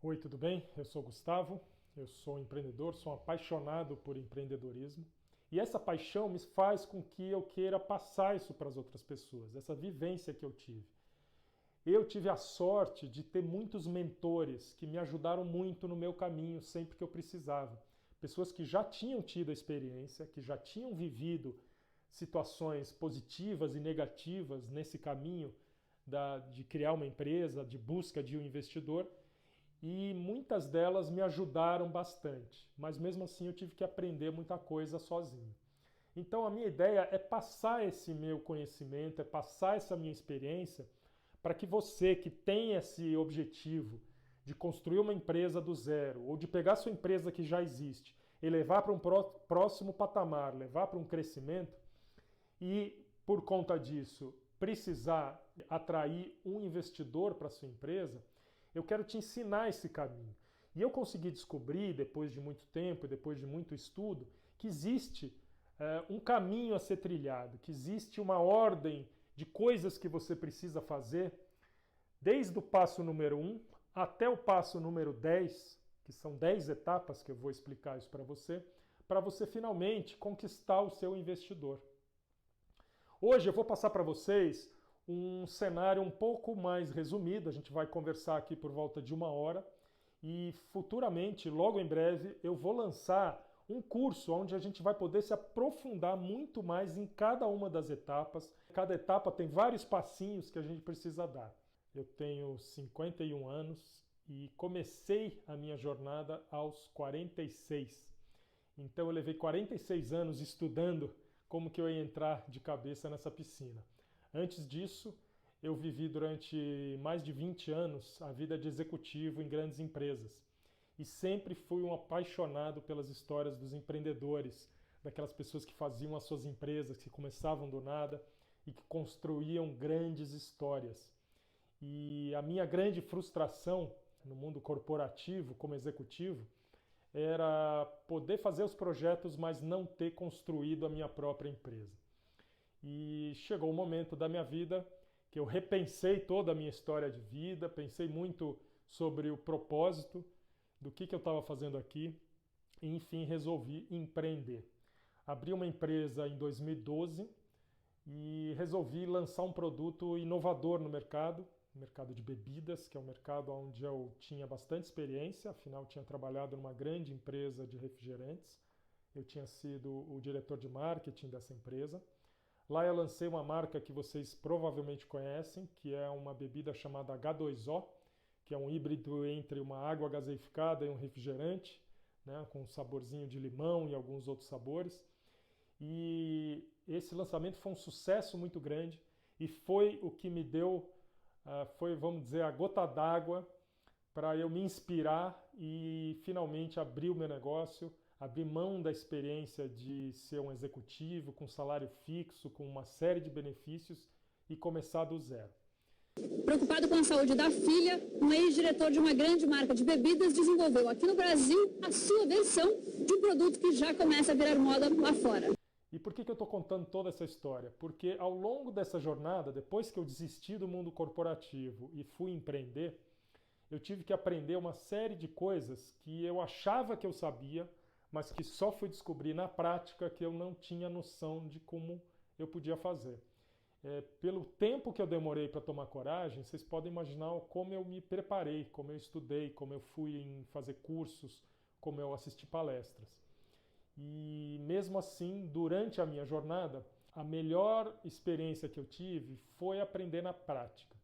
Oi, tudo bem? Eu sou o Gustavo, eu sou empreendedor, sou apaixonado por empreendedorismo e essa paixão me faz com que eu queira passar isso para as outras pessoas, essa vivência que eu tive. Eu tive a sorte de ter muitos mentores que me ajudaram muito no meu caminho sempre que eu precisava. Pessoas que já tinham tido a experiência, que já tinham vivido situações positivas e negativas nesse caminho de criar uma empresa, de busca de um investidor, e muitas delas me ajudaram bastante, mas mesmo assim eu tive que aprender muita coisa sozinho. Então a minha ideia é passar esse meu conhecimento, é passar essa minha experiência para que você que tem esse objetivo de construir uma empresa do zero ou de pegar sua empresa que já existe e levar para um próximo patamar, levar para um crescimento e por conta disso precisar atrair um investidor para sua empresa, eu quero te ensinar esse caminho. E eu consegui descobrir, depois de muito tempo, depois de muito estudo, que existe um caminho a ser trilhado, que existe uma ordem de coisas que você precisa fazer, desde o passo número 1 até o passo número 10, que são 10 etapas que eu vou explicar isso para você finalmente conquistar o seu investidor. Hoje eu vou passar para vocês um cenário um pouco mais resumido, a gente vai conversar aqui por volta de 1 hora e futuramente, logo em breve, eu vou lançar um curso onde a gente vai poder se aprofundar muito mais em cada uma das etapas. Cada etapa tem vários passinhos que a gente precisa dar. Eu tenho 51 anos e comecei a minha jornada aos 46. Então eu levei 46 anos estudando como que eu ia entrar de cabeça nessa piscina. Antes disso, eu vivi durante mais de 20 anos a vida de executivo em grandes empresas. E sempre fui um apaixonado pelas histórias dos empreendedores, daquelas pessoas que faziam as suas empresas, que começavam do nada e que construíam grandes histórias. E a minha grande frustração no mundo corporativo, como executivo, era poder fazer os projetos, mas não ter construído a minha própria empresa. E chegou o momento da minha vida que eu repensei toda a minha história de vida, pensei muito sobre o propósito do que eu estava fazendo aqui e, enfim, resolvi empreender. Abri uma empresa em 2012 e resolvi lançar um produto inovador no mercado de bebidas, que é um mercado onde eu tinha bastante experiência, afinal tinha trabalhado numa grande empresa de refrigerantes, eu tinha sido o diretor de marketing dessa empresa. Lá eu lancei uma marca que vocês provavelmente conhecem, que é uma bebida chamada H2O, que é um híbrido entre uma água gaseificada e um refrigerante, né, com um saborzinho de limão e alguns outros sabores. E esse lançamento foi um sucesso muito grande e foi o que me deu, vamos dizer, a gota d'água para eu me inspirar e finalmente abrir o meu negócio, abrir mão da experiência de ser um executivo com salário fixo, com uma série de benefícios e começar do zero. Preocupado com a saúde da filha, um ex-diretor de uma grande marca de bebidas desenvolveu aqui no Brasil a sua versão de um produto que já começa a virar moda lá fora. E por que eu estou contando toda essa história? Porque ao longo dessa jornada, depois que eu desisti do mundo corporativo e fui empreender, eu tive que aprender uma série de coisas que eu achava que eu sabia, mas que só fui descobrir na prática que eu não tinha noção de como eu podia fazer. Pelo tempo que eu demorei para tomar coragem, vocês podem imaginar como eu me preparei, como eu estudei, como eu fui em fazer cursos, como eu assisti palestras. E mesmo assim, durante a minha jornada, a melhor experiência que eu tive foi aprender na prática.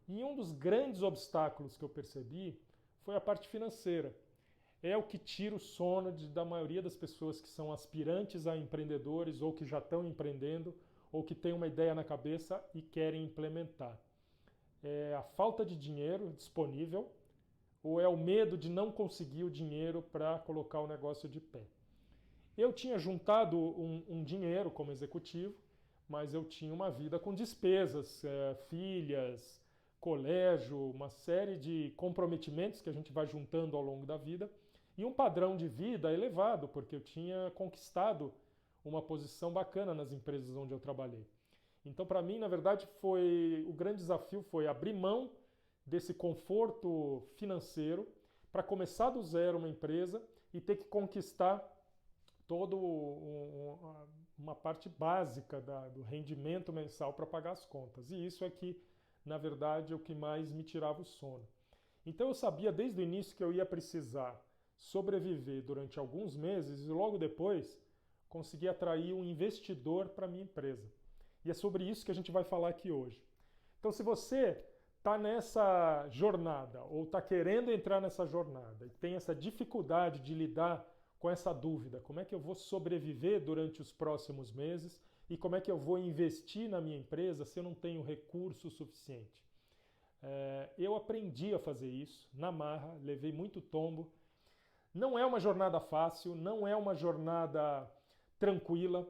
E um dos grandes obstáculos que eu percebi foi a parte financeira. É o que tira o sono da maioria das pessoas que são aspirantes a empreendedores ou que já estão empreendendo ou que têm uma ideia na cabeça e querem implementar. É a falta de dinheiro disponível ou é o medo de não conseguir o dinheiro para colocar o negócio de pé. Eu tinha juntado um dinheiro como executivo, mas eu tinha uma vida com despesas, filhas, colégio, uma série de comprometimentos que a gente vai juntando ao longo da vida e um padrão de vida elevado, porque eu tinha conquistado uma posição bacana nas empresas onde eu trabalhei. Então, para mim, na verdade, o grande desafio foi abrir mão desse conforto financeiro para começar do zero uma empresa e ter que conquistar toda uma parte básica do rendimento mensal para pagar as contas. E isso é que, na verdade, é o que mais me tirava o sono. Então eu sabia desde o início que eu ia precisar sobreviver durante alguns meses e logo depois conseguir atrair um investidor para a minha empresa. E é sobre isso que a gente vai falar aqui hoje. Então, se você está nessa jornada ou está querendo entrar nessa jornada e tem essa dificuldade de lidar com essa dúvida, como é que eu vou sobreviver durante os próximos meses e como é que eu vou investir na minha empresa se eu não tenho recurso suficiente? Eu aprendi a fazer isso na marra, levei muito tombo. Não é uma jornada fácil, não é uma jornada tranquila.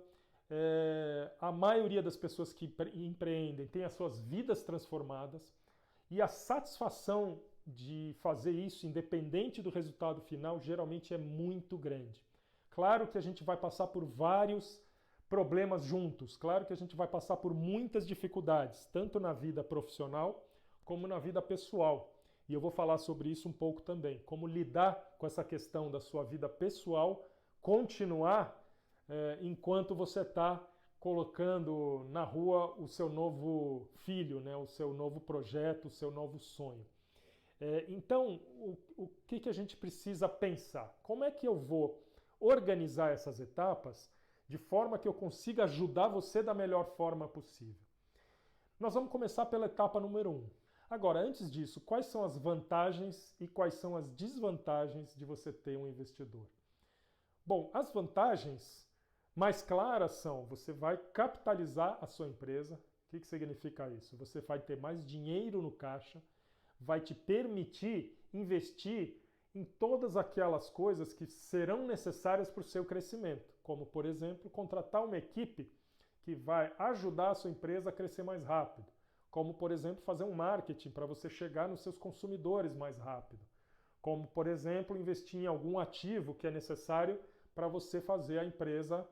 A maioria das pessoas que empreendem tem as suas vidas transformadas e a satisfação de fazer isso, independente do resultado final, geralmente é muito grande. Claro que a gente vai passar por vários problemas juntos, claro que a gente vai passar por muitas dificuldades, tanto na vida profissional como na vida pessoal. E eu vou falar sobre isso um pouco também, como lidar com essa questão da sua vida pessoal, continuar enquanto você está colocando na rua o seu novo filho, né? O seu novo projeto, o seu novo sonho. Então, o que a gente precisa pensar? Como é que eu vou organizar essas etapas de forma que eu consiga ajudar você da melhor forma possível? Nós vamos começar pela etapa número 1. Agora, antes disso, quais são as vantagens e quais são as desvantagens de você ter um investidor? Bom, as vantagens mais claras são: você vai capitalizar a sua empresa. O que significa isso? Você vai ter mais dinheiro no caixa, vai te permitir investir em todas aquelas coisas que serão necessárias para o seu crescimento, como, por exemplo, contratar uma equipe que vai ajudar a sua empresa a crescer mais rápido, como, por exemplo, fazer um marketing para você chegar nos seus consumidores mais rápido, como, por exemplo, investir em algum ativo que é necessário para você fazer a empresa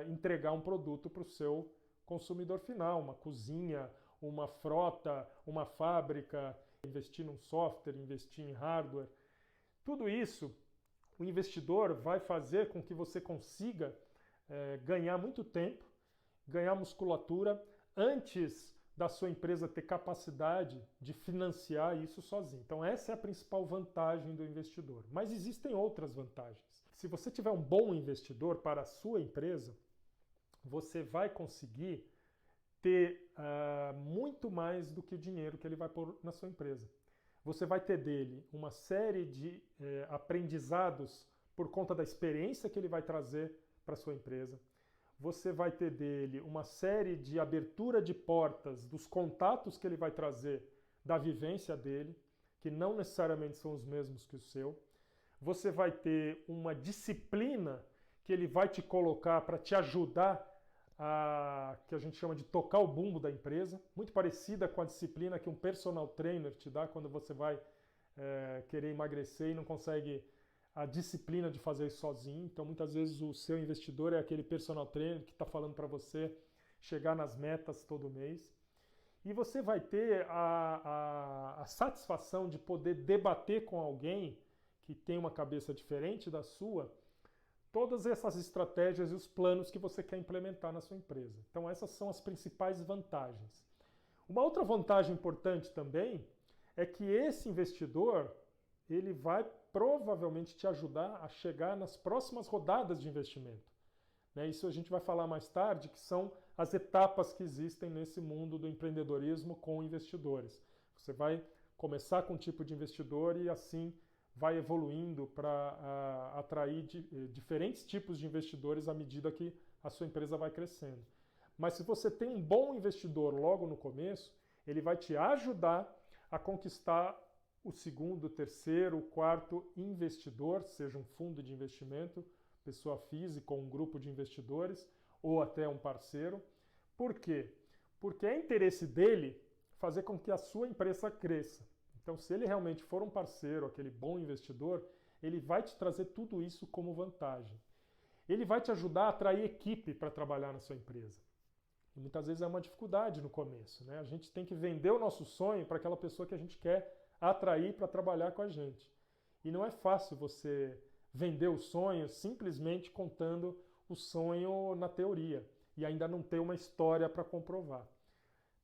entregar um produto para o seu consumidor final, uma cozinha, uma frota, uma fábrica, investir num software, investir em hardware. Tudo isso, o investidor vai fazer com que você consiga ganhar muito tempo, ganhar musculatura, antes da sua empresa ter capacidade de financiar isso sozinho. Então essa é a principal vantagem do investidor. Mas existem outras vantagens. Se você tiver um bom investidor para a sua empresa, você vai conseguir ter muito mais do que o dinheiro que ele vai pôr na sua empresa. Você vai ter dele uma série de aprendizados por conta da experiência que ele vai trazer para a sua empresa. Você vai ter dele uma série de abertura de portas dos contatos que ele vai trazer da vivência dele, que não necessariamente são os mesmos que o seu. Você vai ter uma disciplina que ele vai te colocar para te ajudar que a gente chama de tocar o bumbo da empresa, muito parecida com a disciplina que um personal trainer te dá quando você vai querer emagrecer e não consegue a disciplina de fazer isso sozinho. Então, muitas vezes o seu investidor é aquele personal trainer que está falando para você chegar nas metas todo mês. E você vai ter a satisfação de poder debater com alguém que tem uma cabeça diferente da sua, todas essas estratégias e os planos que você quer implementar na sua empresa. Então essas são as principais vantagens. Uma outra vantagem importante também é que esse investidor, ele vai provavelmente te ajudar a chegar nas próximas rodadas de investimento. Isso a gente vai falar mais tarde, que são as etapas que existem nesse mundo do empreendedorismo com investidores. Você vai começar com um tipo de investidor e assim vai evoluindo para atrair diferentes tipos de investidores à medida que a sua empresa vai crescendo. Mas se você tem um bom investidor logo no começo, ele vai te ajudar a conquistar o segundo, terceiro, quarto investidor, seja um fundo de investimento, pessoa física ou um grupo de investidores, ou até um parceiro. Por quê? Porque é interesse dele fazer com que a sua empresa cresça. Então, se ele realmente for um parceiro, aquele bom investidor, ele vai te trazer tudo isso como vantagem. Ele vai te ajudar a atrair equipe para trabalhar na sua empresa. E muitas vezes é uma dificuldade no começo, né? A gente tem que vender o nosso sonho para aquela pessoa que a gente quer atrair para trabalhar com a gente. E não é fácil você vender o sonho simplesmente contando o sonho na teoria e ainda não ter uma história para comprovar.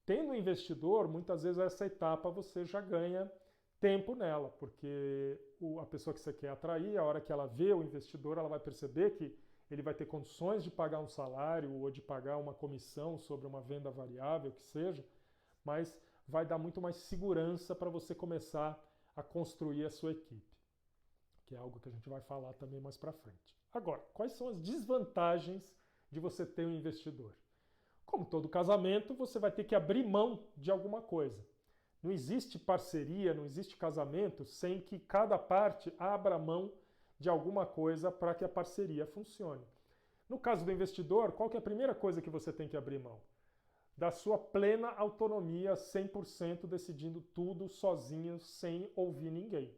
Tendo um investidor, muitas vezes essa etapa você já ganha tempo nela, porque a pessoa que você quer atrair, a hora que ela vê o investidor, ela vai perceber que ele vai ter condições de pagar um salário ou de pagar uma comissão sobre uma venda variável, que seja, mas vai dar muito mais segurança para você começar a construir a sua equipe, que é algo que a gente vai falar também mais para frente. Agora, quais são as desvantagens de você ter um investidor? Como todo casamento, você vai ter que abrir mão de alguma coisa. Não existe parceria, não existe casamento sem que cada parte abra mão de alguma coisa para que a parceria funcione. No caso do investidor, qual que é a primeira coisa que você tem que abrir mão? Da sua plena autonomia, 100% decidindo tudo sozinho, sem ouvir ninguém.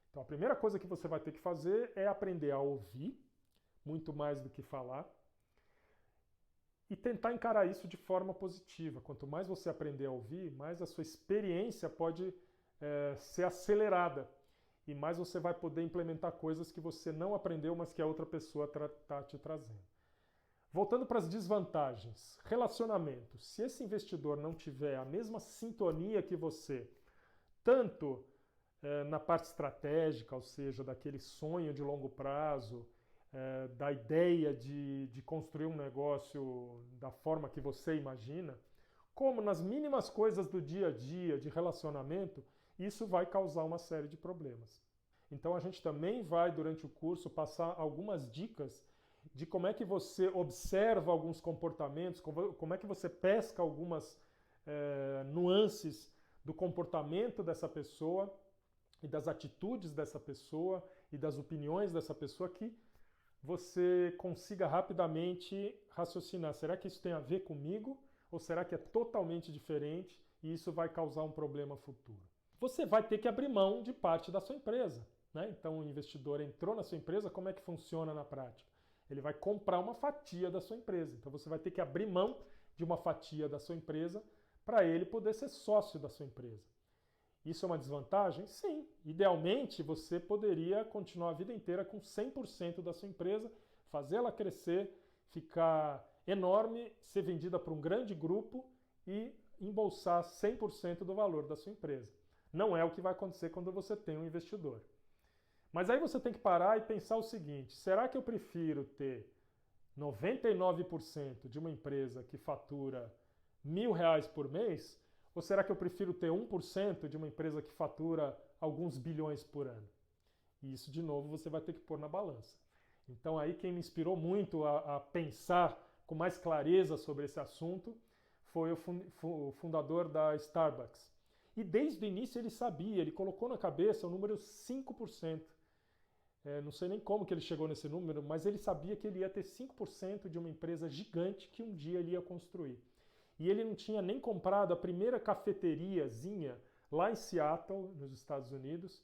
Então a primeira coisa que você vai ter que fazer é aprender a ouvir, muito mais do que falar, e tentar encarar isso de forma positiva. Quanto mais você aprender a ouvir, mais a sua experiência pode ser acelerada e mais você vai poder implementar coisas que você não aprendeu, mas que a outra pessoa está te trazendo. Voltando para as desvantagens. Relacionamento. Se esse investidor não tiver a mesma sintonia que você, tanto na parte estratégica, ou seja, daquele sonho de longo prazo, da ideia de construir um negócio da forma que você imagina, como nas mínimas coisas do dia a dia, de relacionamento, isso vai causar uma série de problemas. Então a gente também vai, durante o curso, passar algumas dicas de como é que você observa alguns comportamentos, como é que você pesca algumas nuances do comportamento dessa pessoa e das atitudes dessa pessoa e das opiniões dessa pessoa que você consiga rapidamente raciocinar. Será que isso tem a ver comigo? Ou será que é totalmente diferente e isso vai causar um problema futuro? Você vai ter que abrir mão de parte da sua empresa, né? Então o investidor entrou na sua empresa, como é que funciona na prática? Ele vai comprar uma fatia da sua empresa. Então você vai ter que abrir mão de uma fatia da sua empresa para ele poder ser sócio da sua empresa. Isso é uma desvantagem? Sim. Idealmente, você poderia continuar a vida inteira com 100% da sua empresa, fazer ela crescer, ficar enorme, ser vendida para um grande grupo e embolsar 100% do valor da sua empresa. Não é o que vai acontecer quando você tem um investidor. Mas aí você tem que parar e pensar o seguinte: será que eu prefiro ter 99% de uma empresa que fatura R$1.000 por mês? Ou será que eu prefiro ter 1% de uma empresa que fatura alguns bilhões por ano? E isso, de novo, você vai ter que pôr na balança. Então aí quem me inspirou muito a pensar com mais clareza sobre esse assunto foi o fundador da Starbucks. E desde o início ele sabia, ele colocou na cabeça o número 5%. Não sei nem como que ele chegou nesse número, mas ele sabia que ele ia ter 5% de uma empresa gigante que um dia ele ia construir. E ele não tinha nem comprado a primeira cafeteriazinha lá em Seattle, nos Estados Unidos,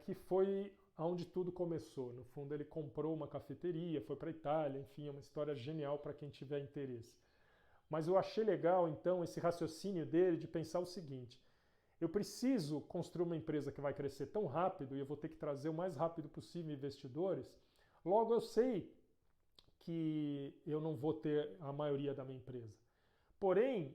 que foi onde tudo começou. No fundo, ele comprou uma cafeteria, foi para a Itália, enfim, é uma história genial para quem tiver interesse. Mas eu achei legal, então, esse raciocínio dele de pensar o seguinte: eu preciso construir uma empresa que vai crescer tão rápido e eu vou ter que trazer o mais rápido possível investidores, logo eu sei que eu não vou ter a maioria da minha empresa. Porém,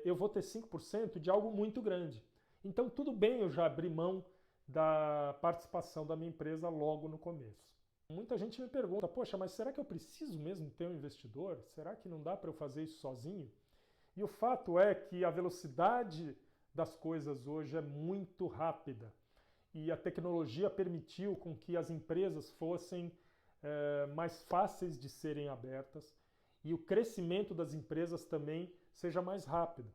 eu vou ter 5% de algo muito grande. Então, tudo bem eu já abrir mão da participação da minha empresa logo no começo. Muita gente me pergunta: poxa, mas será que eu preciso mesmo ter um investidor? Será que não dá para eu fazer isso sozinho? E o fato é que a velocidade das coisas hoje é muito rápida. E a tecnologia permitiu com que as empresas fossem mais fáceis de serem abertas. E o crescimento das empresas também seja mais rápido.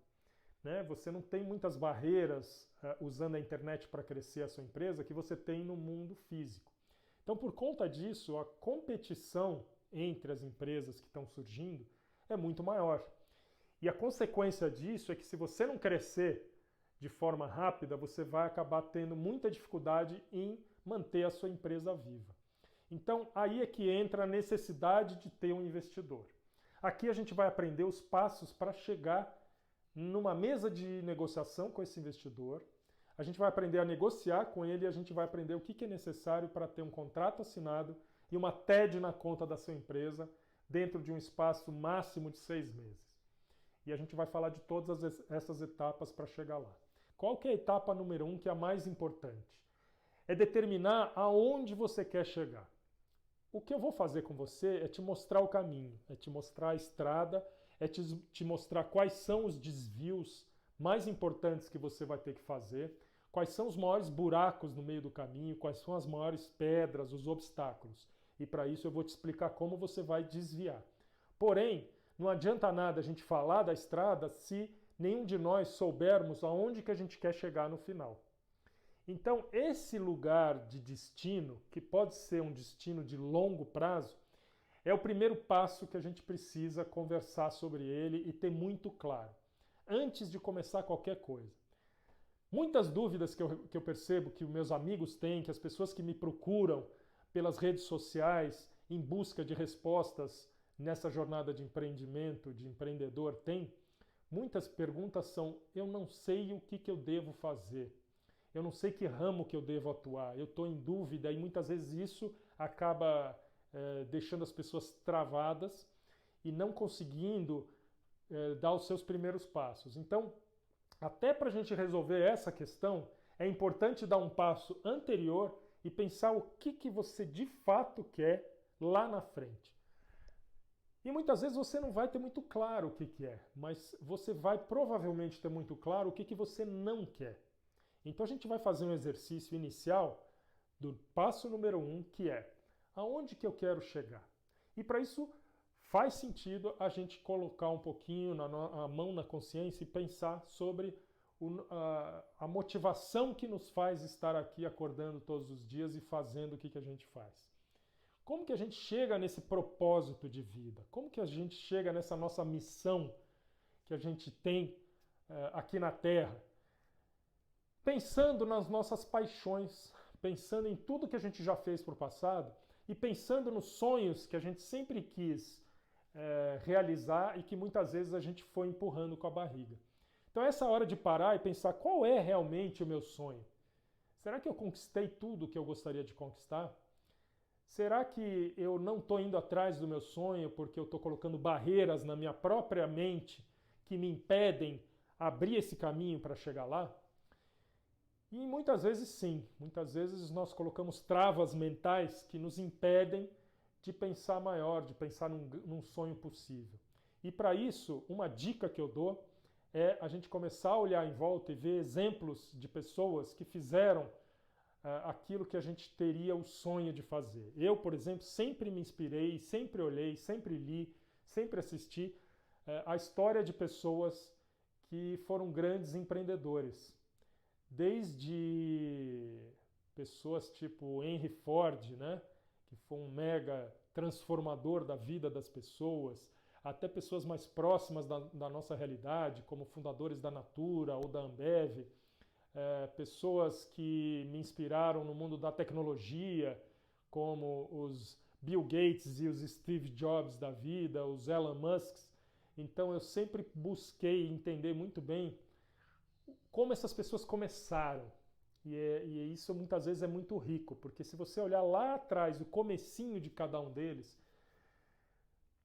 Né? Você não tem muitas barreiras usando a internet para crescer a sua empresa que você tem no mundo físico. Então, por conta disso, a competição entre as empresas que estão surgindo é muito maior. E a consequência disso é que se você não crescer de forma rápida, você vai acabar tendo muita dificuldade em manter a sua empresa viva. Então, aí é que entra a necessidade de ter um investidor. Aqui a gente vai aprender os passos para chegar numa mesa de negociação com esse investidor. a gente vai aprender a negociar com ele e a gente vai aprender o que é necessário para ter um contrato assinado e uma TED na conta da sua empresa dentro de um espaço máximo de 6 meses. E a gente vai falar de todas essas etapas para chegar lá. Qual que é a etapa número 1, que é a mais importante? É determinar aonde você quer chegar. O que eu vou fazer com você é te mostrar o caminho, é te mostrar a estrada, é te mostrar quais são os desvios mais importantes que você vai ter que fazer, quais são os maiores buracos no meio do caminho, quais são as maiores pedras, os obstáculos. E para isso eu vou te explicar como você vai desviar. Porém, não adianta nada a gente falar da estrada se nenhum de nós soubermos aonde que a gente quer chegar no final. Então, esse lugar de destino, que pode ser um destino de longo prazo, é o primeiro passo que a gente precisa conversar sobre ele e ter muito claro, antes de começar qualquer coisa. Muitas dúvidas que eu percebo que os meus amigos têm, que as pessoas que me procuram pelas redes sociais em busca de respostas nessa jornada de empreendimento, de empreendedor, têm, muitas perguntas são: eu não sei o que eu devo fazer. Eu não sei que ramo que eu devo atuar, eu estou em dúvida e muitas vezes isso acaba deixando as pessoas travadas e não conseguindo dar os seus primeiros passos. Então, até para a gente resolver essa questão, é importante dar um passo anterior e pensar o que você de fato quer lá na frente. E muitas vezes você não vai ter muito claro o que é, mas você vai provavelmente ter muito claro o que você não quer. Então a gente vai fazer um exercício inicial do passo número 1, que é: aonde que eu quero chegar? E para isso faz sentido a gente colocar um pouquinho a mão na consciência e pensar sobre a motivação que nos faz estar aqui acordando todos os dias e fazendo o que a gente faz. Como que a gente chega nesse propósito de vida? Como que a gente chega nessa nossa missão que a gente tem aqui na Terra? Pensando nas nossas paixões, pensando em tudo que a gente já fez para o passado e pensando nos sonhos que a gente sempre quis realizar e que muitas vezes a gente foi empurrando com a barriga. Então essa hora de parar e pensar: qual é realmente o meu sonho? Será que eu conquistei tudo o que eu gostaria de conquistar? Será que eu não estou indo atrás do meu sonho porque eu estou colocando barreiras na minha própria mente que me impedem abrir esse caminho para chegar lá? E muitas vezes sim, muitas vezes nós colocamos travas mentais que nos impedem de pensar maior, de pensar num sonho possível. E para isso, uma dica que eu dou é a gente começar a olhar em volta e ver exemplos de pessoas que fizeram aquilo que a gente teria o sonho de fazer. Eu, por exemplo, sempre me inspirei, sempre olhei, sempre li, sempre assisti a história de pessoas que foram grandes empreendedores. Desde pessoas tipo Henry Ford, né, que foi um mega transformador da vida das pessoas, até pessoas mais próximas da nossa realidade, como fundadores da Natura ou da Ambev, pessoas que me inspiraram no mundo da tecnologia, como os Bill Gates e os Steve Jobs da vida, os Elon Musks. Então eu sempre busquei entender muito bem como essas pessoas começaram. E isso muitas vezes é muito rico, porque se você olhar lá atrás, o comecinho de cada um deles,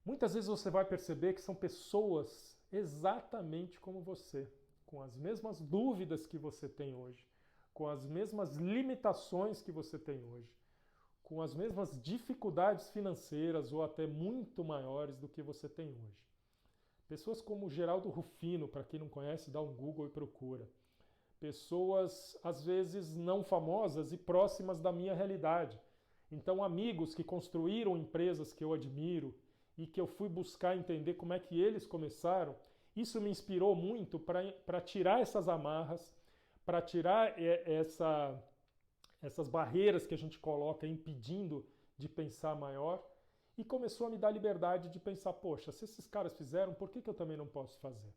muitas vezes você vai perceber que são pessoas exatamente como você, com as mesmas dúvidas que você tem hoje, com as mesmas limitações que você tem hoje, com as mesmas dificuldades financeiras ou até muito maiores do que você tem hoje. Pessoas como Geraldo Rufino, para quem não conhece, dá um Google e procura. Pessoas, às vezes, não famosas e próximas da minha realidade. Então, amigos que construíram empresas que eu admiro e que eu fui buscar entender como é que eles começaram, isso me inspirou muito para tirar essas amarras, para tirar essas barreiras que a gente coloca impedindo de pensar maior, e começou a me dar liberdade de pensar: poxa, se esses caras fizeram, por que eu também não posso fazer?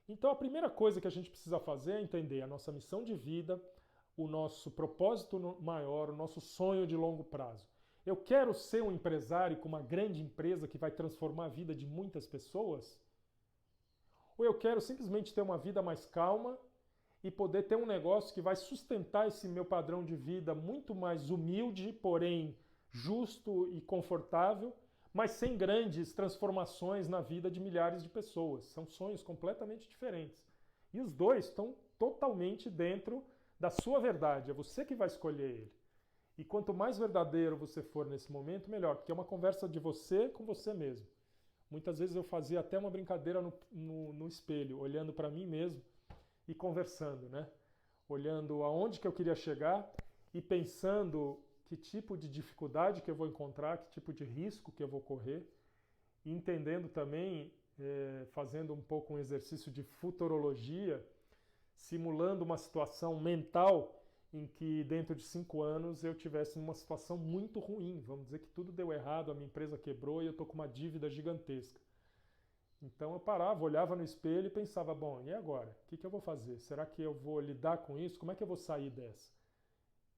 Então a primeira coisa que a gente precisa fazer é entender a nossa missão de vida, o nosso propósito maior, o nosso sonho de longo prazo. Eu quero ser um empresário com uma grande empresa que vai transformar a vida de muitas pessoas? Ou eu quero simplesmente ter uma vida mais calma e poder ter um negócio que vai sustentar esse meu padrão de vida muito mais humilde, porém justo e confortável, mas sem grandes transformações na vida de milhares de pessoas. São sonhos completamente diferentes. E os dois estão totalmente dentro da sua verdade, é você que vai escolher ele. E quanto mais verdadeiro você for nesse momento, melhor, porque é uma conversa de você com você mesmo. Muitas vezes eu fazia até uma brincadeira no espelho, olhando para mim mesmo e conversando, né? Olhando aonde que eu queria chegar e pensando que tipo de dificuldade que eu vou encontrar, que tipo de risco que eu vou correr, e entendendo também, fazendo um pouco um exercício de futurologia, simulando uma situação mental em que dentro de 5 anos eu tivesse numa situação muito ruim. Vamos dizer que tudo deu errado, a minha empresa quebrou e eu estou com uma dívida gigantesca. Então eu parava, olhava no espelho e pensava, bom, e agora? O que eu vou fazer? Será que eu vou lidar com isso? Como é que eu vou sair dessa?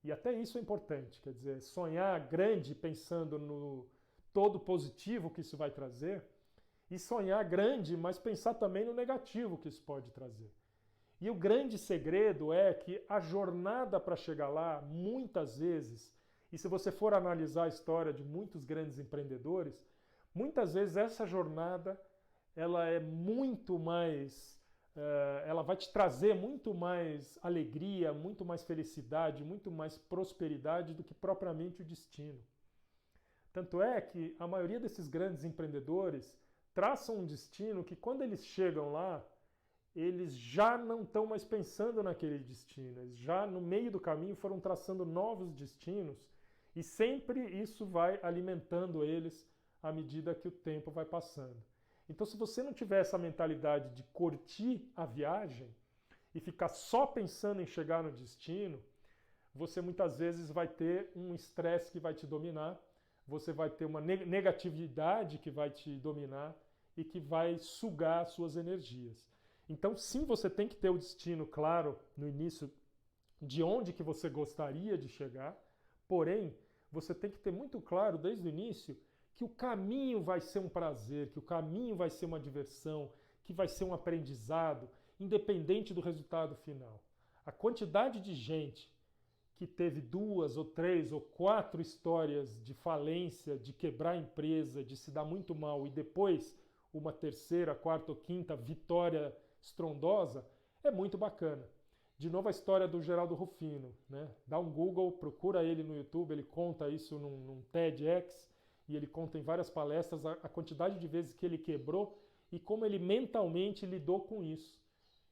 E até isso é importante, quer dizer, sonhar grande pensando no todo positivo que isso vai trazer e sonhar grande, mas pensar também no negativo que isso pode trazer. E o grande segredo é que a jornada para chegar lá, muitas vezes, e se você for analisar a história de muitos grandes empreendedores, muitas vezes essa jornada ela é muito mais, ela vai te trazer muito mais alegria, muito mais felicidade, muito mais prosperidade do que propriamente o destino. Tanto é que a maioria desses grandes empreendedores traçam um destino que quando eles chegam lá, eles já não estão mais pensando naquele destino, eles já no meio do caminho foram traçando novos destinos e sempre isso vai alimentando eles à medida que o tempo vai passando. Então, se você não tiver essa mentalidade de curtir a viagem e ficar só pensando em chegar no destino, você muitas vezes vai ter um estresse que vai te dominar, você vai ter uma negatividade que vai te dominar e que vai sugar suas energias. Então, sim, você tem que ter o destino claro no início de onde que você gostaria de chegar, porém, você tem que ter muito claro desde o início que o caminho vai ser um prazer, que o caminho vai ser uma diversão, que vai ser um aprendizado, independente do resultado final. A quantidade de gente que teve 2 ou 3 ou 4 histórias de falência, de quebrar a empresa, de se dar muito mal e depois uma 3ª, 4ª ou 5ª vitória estrondosa, é muito bacana. De novo a história do Geraldo Rufino, né? Dá um Google, procura ele no YouTube, ele conta isso num TEDx e ele conta em várias palestras a quantidade de vezes que ele quebrou e como ele mentalmente lidou com isso.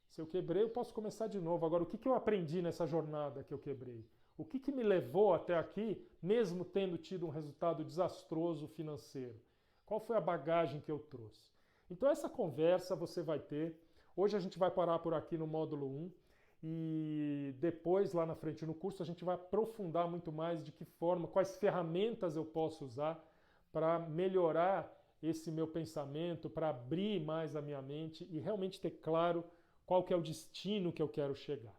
Se eu quebrei, eu posso começar de novo. Agora, o que eu aprendi nessa jornada que eu quebrei? O que me levou até aqui, mesmo tendo tido um resultado desastroso financeiro? Qual foi a bagagem que eu trouxe? Então, essa conversa você vai ter. Hoje a gente vai parar por aqui no módulo 1 e depois, lá na frente no curso, a gente vai aprofundar muito mais de que forma, quais ferramentas eu posso usar para melhorar esse meu pensamento, para abrir mais a minha mente e realmente ter claro qual que é o destino que eu quero chegar.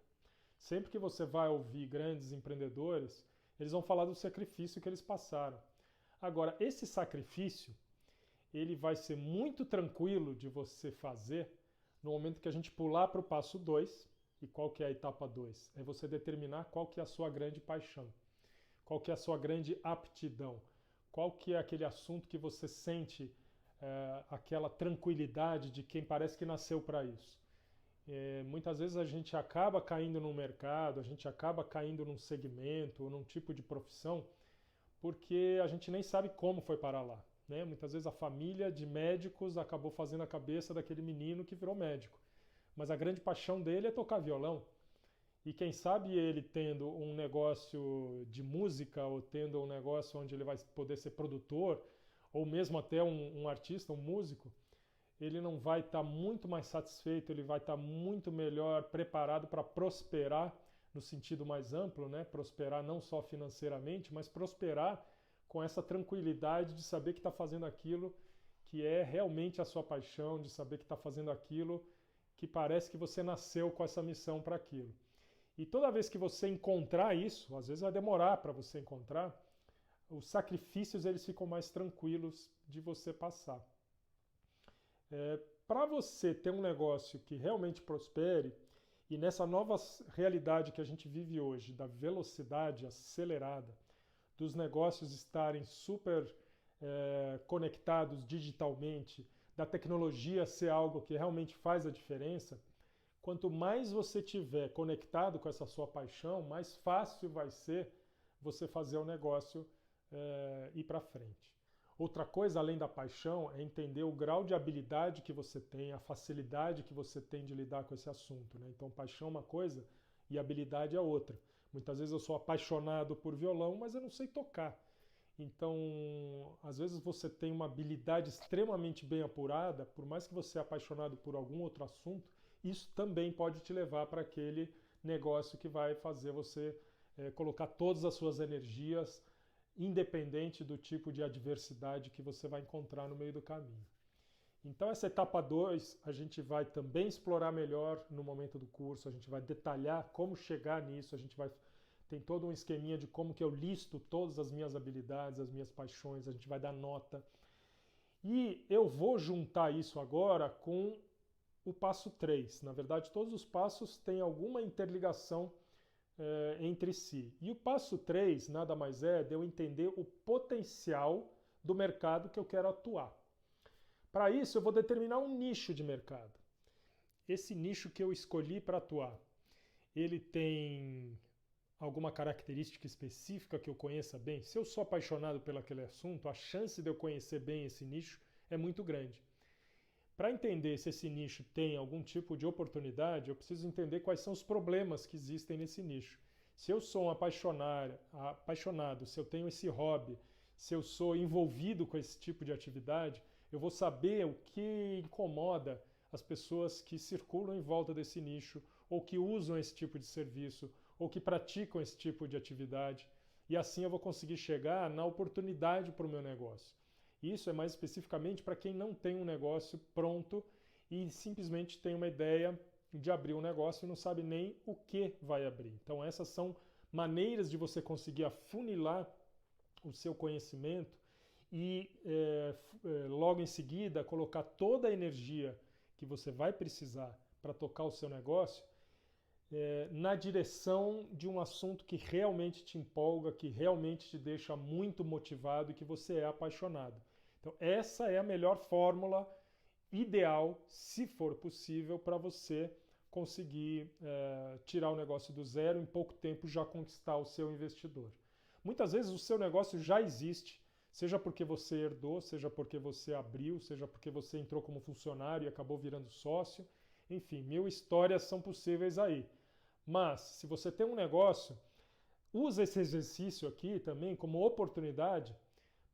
Sempre que você vai ouvir grandes empreendedores, eles vão falar do sacrifício que eles passaram. Agora, esse sacrifício, ele vai ser muito tranquilo de você fazer no momento que a gente pular para o passo 2. E qual que é a etapa 2? É você determinar qual que é a sua grande paixão, qual que é a sua grande aptidão, qual que é aquele assunto que você sente aquela tranquilidade de quem parece que nasceu para isso. Muitas vezes a gente acaba caindo num mercado, a gente acaba caindo num segmento ou num tipo de profissão porque a gente nem sabe como foi parar lá, né? Muitas vezes a família de médicos acabou fazendo a cabeça daquele menino que virou médico, mas a grande paixão dele é tocar violão. E quem sabe ele tendo um negócio de música ou tendo um negócio onde ele vai poder ser produtor ou mesmo até um artista, um músico, ele não vai estar muito mais satisfeito, ele vai estar muito melhor preparado para prosperar no sentido mais amplo, né? Prosperar não só financeiramente, mas prosperar com essa tranquilidade de saber que está fazendo aquilo que é realmente a sua paixão, de saber que está fazendo aquilo que parece que você nasceu com essa missão para aquilo. E toda vez que você encontrar isso, às vezes vai demorar para você encontrar, os sacrifícios eles ficam mais tranquilos de você passar. Para você ter um negócio que realmente prospere E nessa nova realidade que a gente vive hoje, da velocidade acelerada, dos negócios estarem super conectados digitalmente, da tecnologia ser algo que realmente faz a diferença, quanto mais você tiver conectado com essa sua paixão, mais fácil vai ser você fazer o negócio ir para frente. Outra coisa, além da paixão, é entender o grau de habilidade que você tem, a facilidade que você tem de lidar com esse assunto, né? Então, paixão é uma coisa e habilidade é outra. Muitas vezes eu sou apaixonado por violão, mas eu não sei tocar. Então, às vezes você tem uma habilidade extremamente bem apurada, por mais que você é apaixonado por algum outro assunto, isso também pode te levar para aquele negócio que vai fazer você colocar todas as suas energias, independente do tipo de adversidade que você vai encontrar no meio do caminho. Então essa etapa 2 a gente vai também explorar melhor no momento do curso, a gente vai detalhar como chegar nisso, tem todo um esqueminha de como que eu listo todas as minhas habilidades, as minhas paixões, a gente vai dar nota. E eu vou juntar isso agora com o passo 3. Na verdade, todos os passos têm alguma interligação entre si. E o passo 3 nada mais é de eu entender o potencial do mercado que eu quero atuar. Para isso, eu vou determinar um nicho de mercado. Esse nicho que eu escolhi para atuar, ele tem alguma característica específica que eu conheça bem? Se eu sou apaixonado por aquele assunto, a chance de eu conhecer bem esse nicho é muito grande. Para entender se esse nicho tem algum tipo de oportunidade, eu preciso entender quais são os problemas que existem nesse nicho. Se eu sou um apaixonado, se eu tenho esse hobby, se eu sou envolvido com esse tipo de atividade, eu vou saber o que incomoda as pessoas que circulam em volta desse nicho, ou que usam esse tipo de serviço, ou que praticam esse tipo de atividade. E assim eu vou conseguir chegar na oportunidade para o meu negócio. Isso é mais especificamente para quem não tem um negócio pronto e simplesmente tem uma ideia de abrir um negócio e não sabe nem o que vai abrir. Então essas são maneiras de você conseguir afunilar o seu conhecimento e logo em seguida colocar toda a energia que você vai precisar para tocar o seu negócio na direção de um assunto que realmente te empolga, que realmente te deixa muito motivado e que você é apaixonado. Então essa é a melhor fórmula ideal, se for possível, para você conseguir tirar o negócio do zero em pouco tempo já conquistar o seu investidor. Muitas vezes o seu negócio já existe, seja porque você herdou, seja porque você abriu, seja porque você entrou como funcionário e acabou virando sócio. Enfim, 1000 histórias são possíveis aí. Mas, se você tem um negócio, usa esse exercício aqui também como oportunidade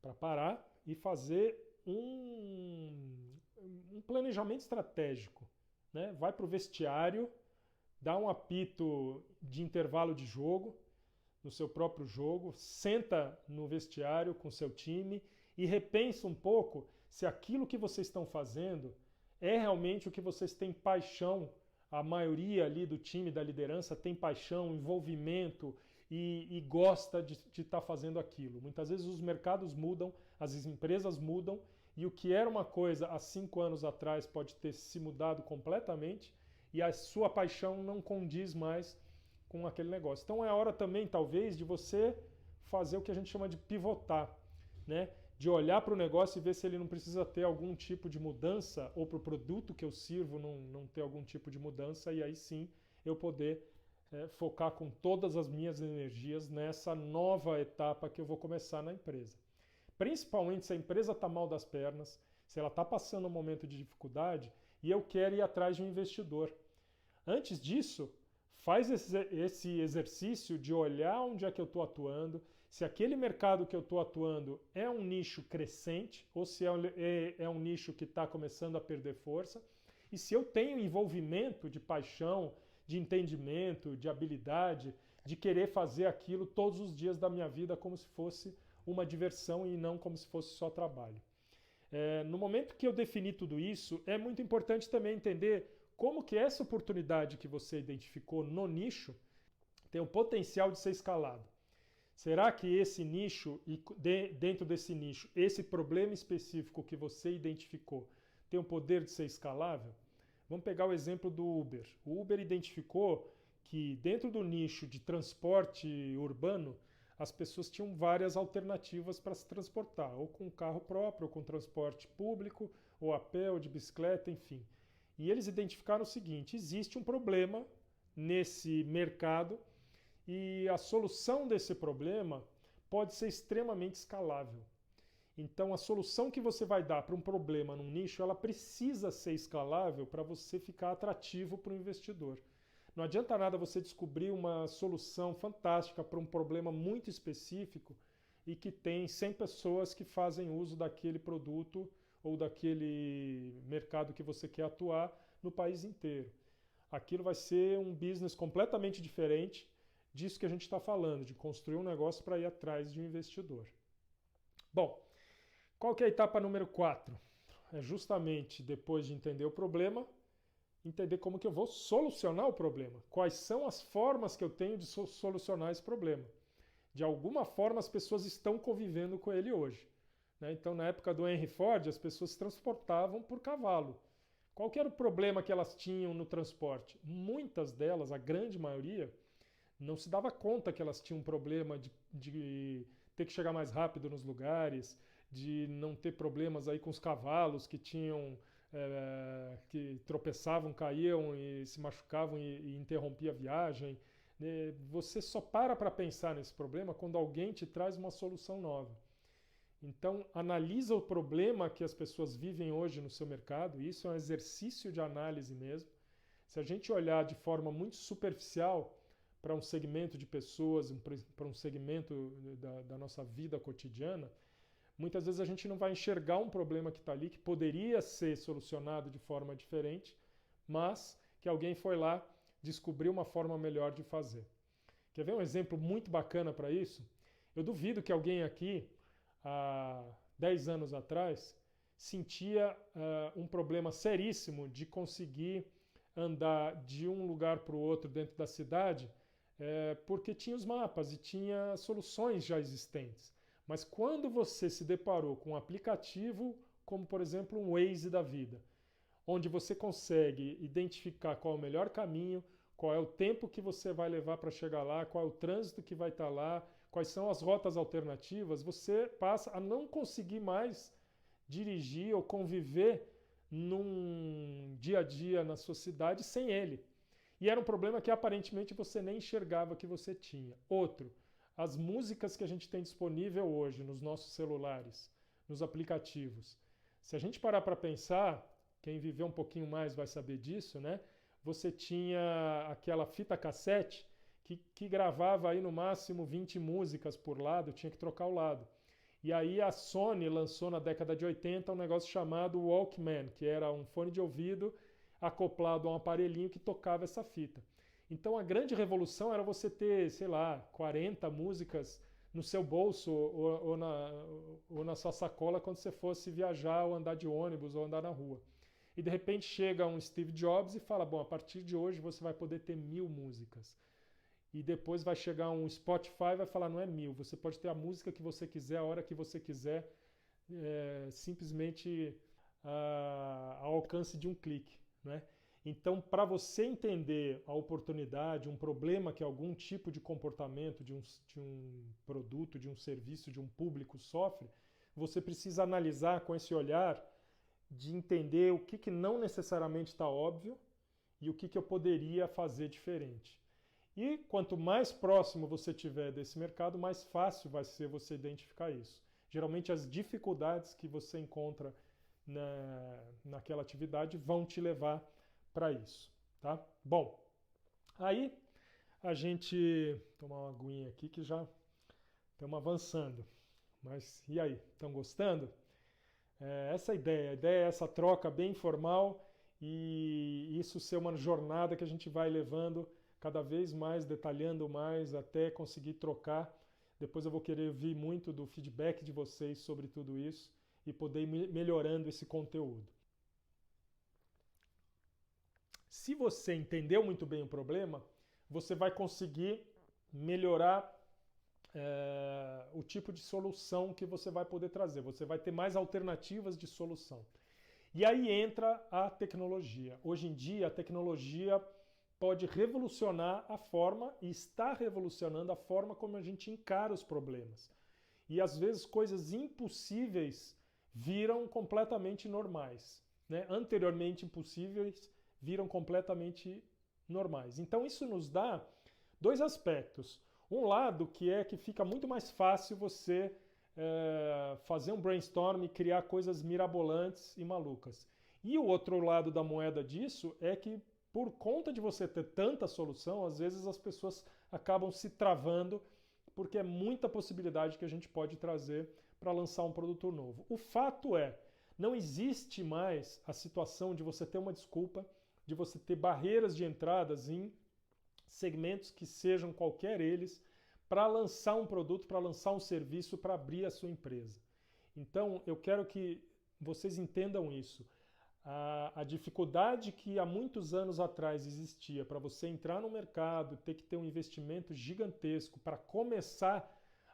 para parar e fazer um planejamento estratégico. Né? Vai para o vestiário, dá um apito de intervalo de jogo, no seu próprio jogo, senta no vestiário com seu time e repensa um pouco se aquilo que vocês estão fazendo é realmente o que vocês têm paixão. A maioria ali do time, da liderança, tem paixão, envolvimento e gosta de estar fazendo aquilo. Muitas vezes os mercados mudam, as empresas mudam e o que era uma coisa há 5 anos atrás pode ter se mudado completamente e a sua paixão não condiz mais com aquele negócio. Então é a hora também, talvez, de você fazer o que a gente chama de pivotar, né? De olhar para o negócio e ver se ele não precisa ter algum tipo de mudança ou para o produto que eu sirvo não ter algum tipo de mudança e aí sim eu poder focar com todas as minhas energias nessa nova etapa que eu vou começar na empresa. Principalmente se a empresa está mal das pernas, se ela está passando um momento de dificuldade e eu quero ir atrás de um investidor. Antes disso, faz esse exercício de olhar onde é que eu estou atuando, se aquele mercado que eu estou atuando é um nicho crescente ou se é um nicho que está começando a perder força, e se eu tenho envolvimento de paixão, de entendimento, de habilidade, de querer fazer aquilo todos os dias da minha vida como se fosse uma diversão e não como se fosse só trabalho. No momento que eu defini tudo isso, é muito importante também entender como que essa oportunidade que você identificou no nicho tem o potencial de ser escalado. Será que esse nicho, e dentro desse nicho, esse problema específico que você identificou, tem o poder de ser escalável? Vamos pegar o exemplo do Uber. O Uber identificou que dentro do nicho de transporte urbano, as pessoas tinham várias alternativas para se transportar, ou com carro próprio, ou com transporte público, ou a pé, ou de bicicleta, enfim. E eles identificaram o seguinte: existe um problema nesse mercado e a solução desse problema pode ser extremamente escalável. Então, a solução que você vai dar para um problema num nicho, ela precisa ser escalável para você ficar atrativo para o investidor. Não adianta nada você descobrir uma solução fantástica para um problema muito específico e que tem 100 pessoas que fazem uso daquele produto ou daquele mercado que você quer atuar no país inteiro. Aquilo vai ser um business completamente diferente disso que a gente está falando, de construir um negócio para ir atrás de um investidor. Bom, qual que é a etapa número 4? É justamente depois de entender o problema, entender como que eu vou solucionar o problema. Quais são as formas que eu tenho de solucionar esse problema. De alguma forma as pessoas estão convivendo com ele hoje. Então, na época do Henry Ford, as pessoas se transportavam por cavalo. Qual que era o problema que elas tinham no transporte? Muitas delas, a grande maioria, não se dava conta que elas tinham um problema de ter que chegar mais rápido nos lugares, de não ter problemas aí com os cavalos que tinham que tropeçavam, caíam e se machucavam e interrompia a viagem. Você só para pensar nesse problema quando alguém te traz uma solução nova. Então, analisa o problema que as pessoas vivem hoje no seu mercado. Isso é um exercício de análise mesmo. Se a gente olhar de forma muito superficial para um segmento de pessoas, para um segmento da nossa vida cotidiana, muitas vezes a gente não vai enxergar um problema que está ali, que poderia ser solucionado de forma diferente, mas que alguém foi lá, descobriu uma forma melhor de fazer. Quer ver um exemplo muito bacana para isso? Eu duvido que alguém aqui, há 10 anos atrás, sentia um problema seríssimo de conseguir andar de um lugar para o outro dentro da cidade, porque tinha os mapas e tinha soluções já existentes. Mas quando você se deparou com um aplicativo, como por exemplo um Waze da vida, onde você consegue identificar qual é o melhor caminho, qual é o tempo que você vai levar para chegar lá, qual é o trânsito que vai estar lá, quais são as rotas alternativas, você passa a não conseguir mais dirigir ou conviver num dia a dia na sua cidade sem ele. E era um problema que aparentemente você nem enxergava que você tinha. Outro, as músicas que a gente tem disponível hoje nos nossos celulares, nos aplicativos. Se a gente parar para pensar, quem viveu um pouquinho mais vai saber disso, né? Você tinha aquela fita cassete que gravava aí no máximo 20 músicas por lado, tinha que trocar o lado. E aí a Sony lançou na década de 80 um negócio chamado Walkman, que era um fone de ouvido acoplado a um aparelhinho que tocava essa fita. Então a grande revolução era você ter, sei lá, 40 músicas no seu bolso ou na sua sacola quando você fosse viajar ou andar de ônibus ou andar na rua. E de repente chega um Steve Jobs e fala, bom, a partir de hoje você vai poder ter 1000 músicas. E depois vai chegar um Spotify e vai falar, não é 1000, você pode ter a música que você quiser, a hora que você quiser, simplesmente ao alcance de um clique, né? Então, para você entender a oportunidade, um problema que algum tipo de comportamento de um produto, de um serviço, de um público sofre, você precisa analisar com esse olhar de entender o que não necessariamente está óbvio e o que eu poderia fazer diferente. E quanto mais próximo você tiver desse mercado, mais fácil vai ser você identificar isso. Geralmente as dificuldades que você encontra naquela atividade vão te levar para isso, tá? Bom, aí a gente tomar uma aguinha aqui que já estamos avançando. Mas e aí, estão gostando? Essa a ideia é essa troca bem informal e isso ser uma jornada que a gente vai levando cada vez mais, detalhando mais até conseguir trocar. Depois eu vou querer ouvir muito do feedback de vocês sobre tudo isso e poder ir melhorando esse conteúdo. Se você entendeu muito bem o problema, você vai conseguir melhorar o tipo de solução que você vai poder trazer. Você vai ter mais alternativas de solução. E aí entra a tecnologia. Hoje em dia, a tecnologia pode revolucionar a forma, e está revolucionando a forma como a gente encara os problemas. E às vezes coisas impossíveis viram completamente normais, né? Anteriormente impossíveis viram completamente normais. Então isso nos dá dois aspectos. Um lado que fica muito mais fácil você fazer um brainstorm e criar coisas mirabolantes e malucas. E o outro lado da moeda disso é que por conta de você ter tanta solução, às vezes as pessoas acabam se travando porque é muita possibilidade que a gente pode trazer para lançar um produto novo. O fato é, não existe mais a situação de você ter uma desculpa, de você ter barreiras de entradas em segmentos que sejam qualquer eles, para lançar um produto, para lançar um serviço, para abrir a sua empresa. Então, eu quero que vocês entendam isso. A dificuldade que há muitos anos atrás existia para você entrar no mercado, ter que ter um investimento gigantesco para começar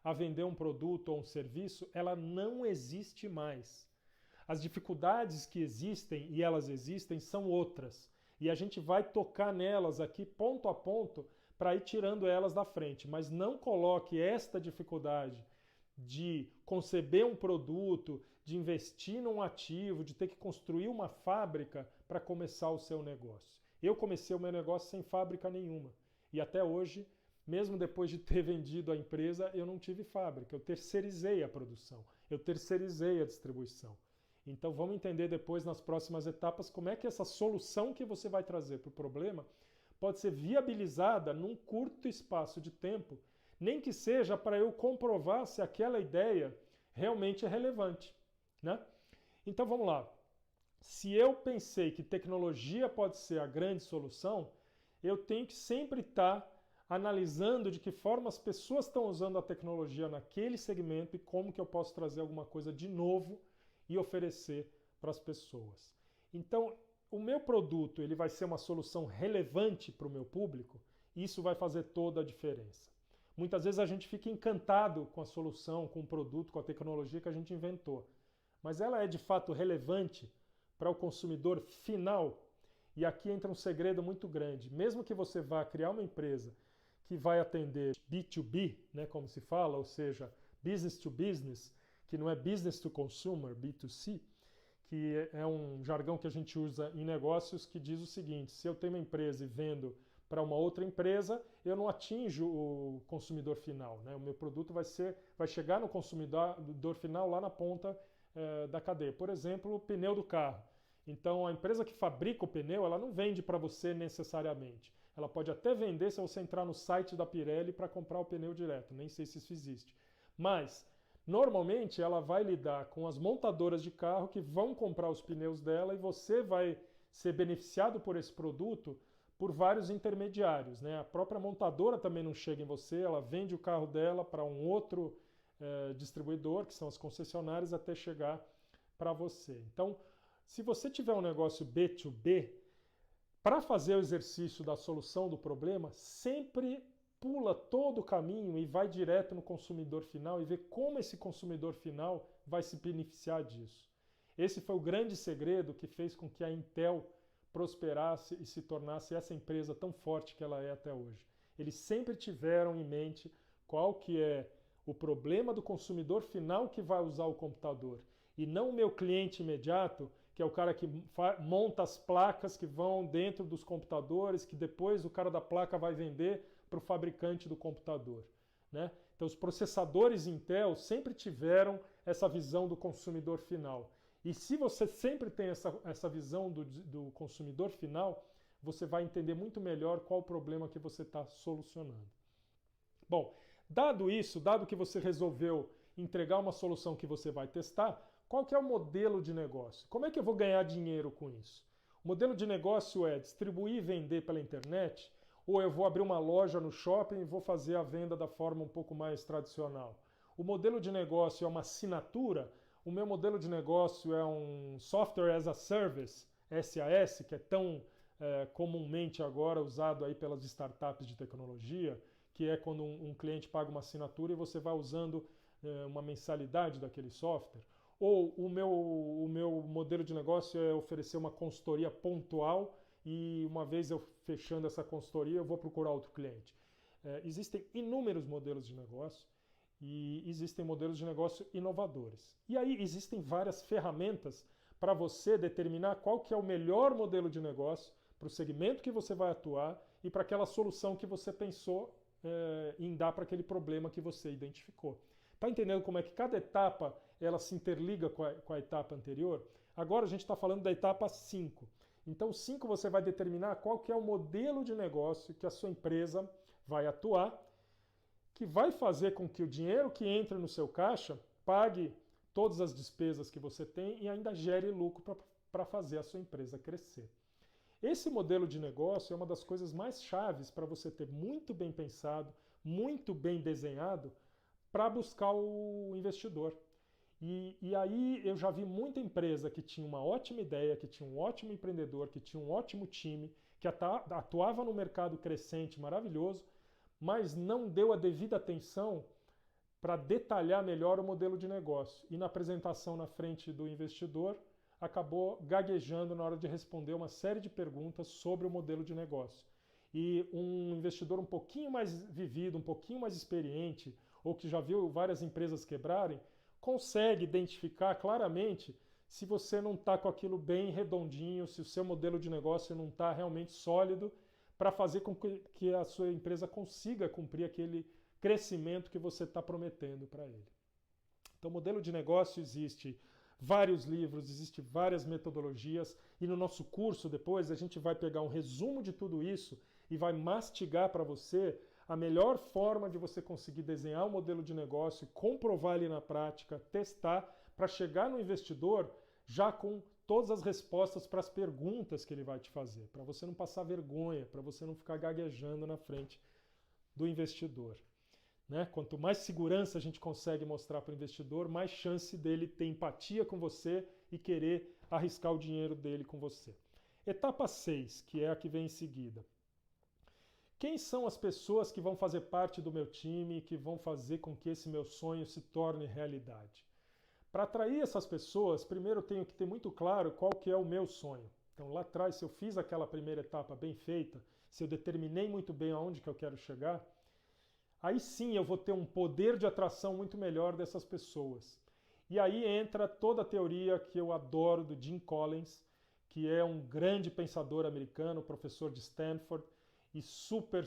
a vender um produto ou um serviço, ela não existe mais. As dificuldades que existem, e elas existem, são outras. E a gente vai tocar nelas aqui ponto a ponto para ir tirando elas da frente. Mas não coloque esta dificuldade de conceber um produto, de investir num ativo, de ter que construir uma fábrica para começar o seu negócio. Eu comecei o meu negócio sem fábrica nenhuma. E até hoje, mesmo depois de ter vendido a empresa, eu não tive fábrica. Eu terceirizei a produção, eu terceirizei a distribuição. Então vamos entender depois, nas próximas etapas, como é que essa solução que você vai trazer para o problema pode ser viabilizada num curto espaço de tempo, nem que seja para eu comprovar se aquela ideia realmente é relevante, né? Então vamos lá. Se eu pensei que tecnologia pode ser a grande solução, eu tenho que sempre estar analisando de que forma as pessoas estão usando a tecnologia naquele segmento e como que eu posso trazer alguma coisa de novo e oferecer para as pessoas. Então, o meu produto ele vai ser uma solução relevante para o meu público, e isso vai fazer toda a diferença. Muitas vezes a gente fica encantado com a solução, com o produto, com a tecnologia que a gente inventou, mas ela é de fato relevante para o consumidor final? E aqui entra um segredo muito grande. Mesmo que você vá criar uma empresa que vai atender B2B, né, como se fala, ou seja, business to business, que não é business to consumer, B2C, que é um jargão que a gente usa em negócios que diz o seguinte: se eu tenho uma empresa e vendo para uma outra empresa, eu não atinjo o consumidor final, né? O meu produto vai chegar no consumidor final lá na ponta da cadeia. Por exemplo, o pneu do carro. Então, a empresa que fabrica o pneu, ela não vende para você necessariamente. Ela pode até vender se você entrar no site da Pirelli para comprar o pneu direto. Nem sei se isso existe. Mas, normalmente, ela vai lidar com as montadoras de carro que vão comprar os pneus dela e você vai ser beneficiado por esse produto por vários intermediários, né? A própria montadora também não chega em você, ela vende o carro dela para um outro distribuidor, que são as concessionárias, até chegar para você. Então, se você tiver um negócio B2B, para fazer o exercício da solução do problema, sempre pula todo o caminho e vai direto no consumidor final e vê como esse consumidor final vai se beneficiar disso. Esse foi o grande segredo que fez com que a Intel prosperasse e se tornasse essa empresa tão forte que ela é até hoje. Eles sempre tiveram em mente qual que é o problema do consumidor final que vai usar o computador e não o meu cliente imediato, que é o cara que monta as placas que vão dentro dos computadores, que depois o cara da placa vai vender para o fabricante do computador, né? Então os processadores Intel sempre tiveram essa visão do consumidor final. E se você sempre tem essa visão do consumidor final, você vai entender muito melhor qual o problema que você está solucionando. Bom, dado isso, dado que você resolveu entregar uma solução que você vai testar, qual que é o modelo de negócio? Como é que eu vou ganhar dinheiro com isso? O modelo de negócio é distribuir e vender pela internet, ou eu vou abrir uma loja no shopping e vou fazer a venda da forma um pouco mais tradicional? O modelo de negócio é uma assinatura? O meu modelo de negócio é um Software as a Service, SAS, que é tão comumente agora usado aí pelas startups de tecnologia, que é quando um cliente paga uma assinatura e você vai usando uma mensalidade daquele software. Ou o meu modelo de negócio é oferecer uma consultoria pontual e uma vez eu fechando essa consultoria eu vou procurar outro cliente. Existem inúmeros modelos de negócio e existem modelos de negócio inovadores. E aí existem várias ferramentas para você determinar qual que é o melhor modelo de negócio para o segmento que você vai atuar e para aquela solução que você pensou em dar para aquele problema que você identificou. Está entendendo como é que cada etapa ela se interliga com a etapa anterior? Agora a gente está falando da etapa 5. Então, 5 você vai determinar qual que é o modelo de negócio que a sua empresa vai atuar, que vai fazer com que o dinheiro que entra no seu caixa pague todas as despesas que você tem e ainda gere lucro para fazer a sua empresa crescer. Esse modelo de negócio é uma das coisas mais chaves para você ter muito bem pensado, muito bem desenhado para buscar o investidor. E aí eu já vi muita empresa que tinha uma ótima ideia, que tinha um ótimo empreendedor, que tinha um ótimo time, que atuava no mercado crescente maravilhoso, mas não deu a devida atenção para detalhar melhor o modelo de negócio. E na apresentação na frente do investidor, acabou gaguejando na hora de responder uma série de perguntas sobre o modelo de negócio. E um investidor um pouquinho mais vivido, um pouquinho mais experiente, ou que já viu várias empresas quebrarem, consegue identificar claramente se você não está com aquilo bem redondinho, se o seu modelo de negócio não está realmente sólido para fazer com que a sua empresa consiga cumprir aquele crescimento que você está prometendo para ele. Então, modelo de negócio existe vários livros, existe várias metodologias e no nosso curso depois a gente vai pegar um resumo de tudo isso e vai mastigar para você a melhor forma de você conseguir desenhar um modelo de negócio, comprovar ele na prática, testar, para chegar no investidor já com todas as respostas para as perguntas que ele vai te fazer, para você não passar vergonha, para você não ficar gaguejando na frente do investidor. Né? Quanto mais segurança a gente consegue mostrar para o investidor, mais chance dele ter empatia com você e querer arriscar o dinheiro dele com você. Etapa 6, que é a que vem em seguida. Quem são as pessoas que vão fazer parte do meu time e que vão fazer com que esse meu sonho se torne realidade? Para atrair essas pessoas, primeiro eu tenho que ter muito claro qual que é o meu sonho. Então lá atrás, se eu fiz aquela primeira etapa bem feita, se eu determinei muito bem aonde que eu quero chegar, aí sim eu vou ter um poder de atração muito melhor dessas pessoas. E aí entra toda a teoria que eu adoro do Jim Collins, que é um grande pensador americano, professor de Stanford e super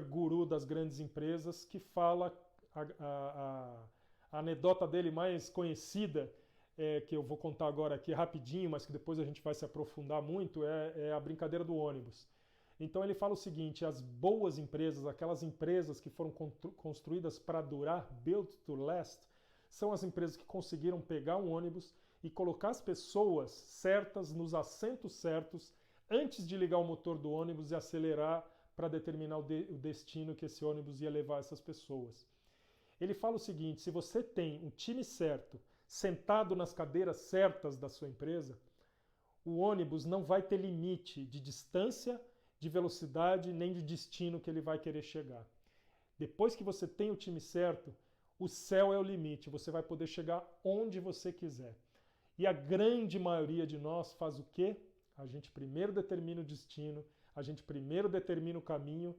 guru das grandes empresas, que fala a anedota dele mais conhecida, que eu vou contar agora aqui rapidinho, mas que depois a gente vai se aprofundar muito, é a brincadeira do ônibus. Então ele fala o seguinte: as boas empresas, aquelas empresas que foram construídas para durar, built to last, são as empresas que conseguiram pegar um ônibus e colocar as pessoas certas nos assentos certos antes de ligar o motor do ônibus e acelerar para determinar o destino que esse ônibus ia levar essas pessoas. Ele fala o seguinte: se você tem um time certo, sentado nas cadeiras certas da sua empresa, o ônibus não vai ter limite de distância, de velocidade, nem de destino que ele vai querer chegar. Depois que você tem o time certo, o céu é o limite, você vai poder chegar onde você quiser. E a grande maioria de nós faz o quê? A gente primeiro determina o destino, a gente primeiro determina o caminho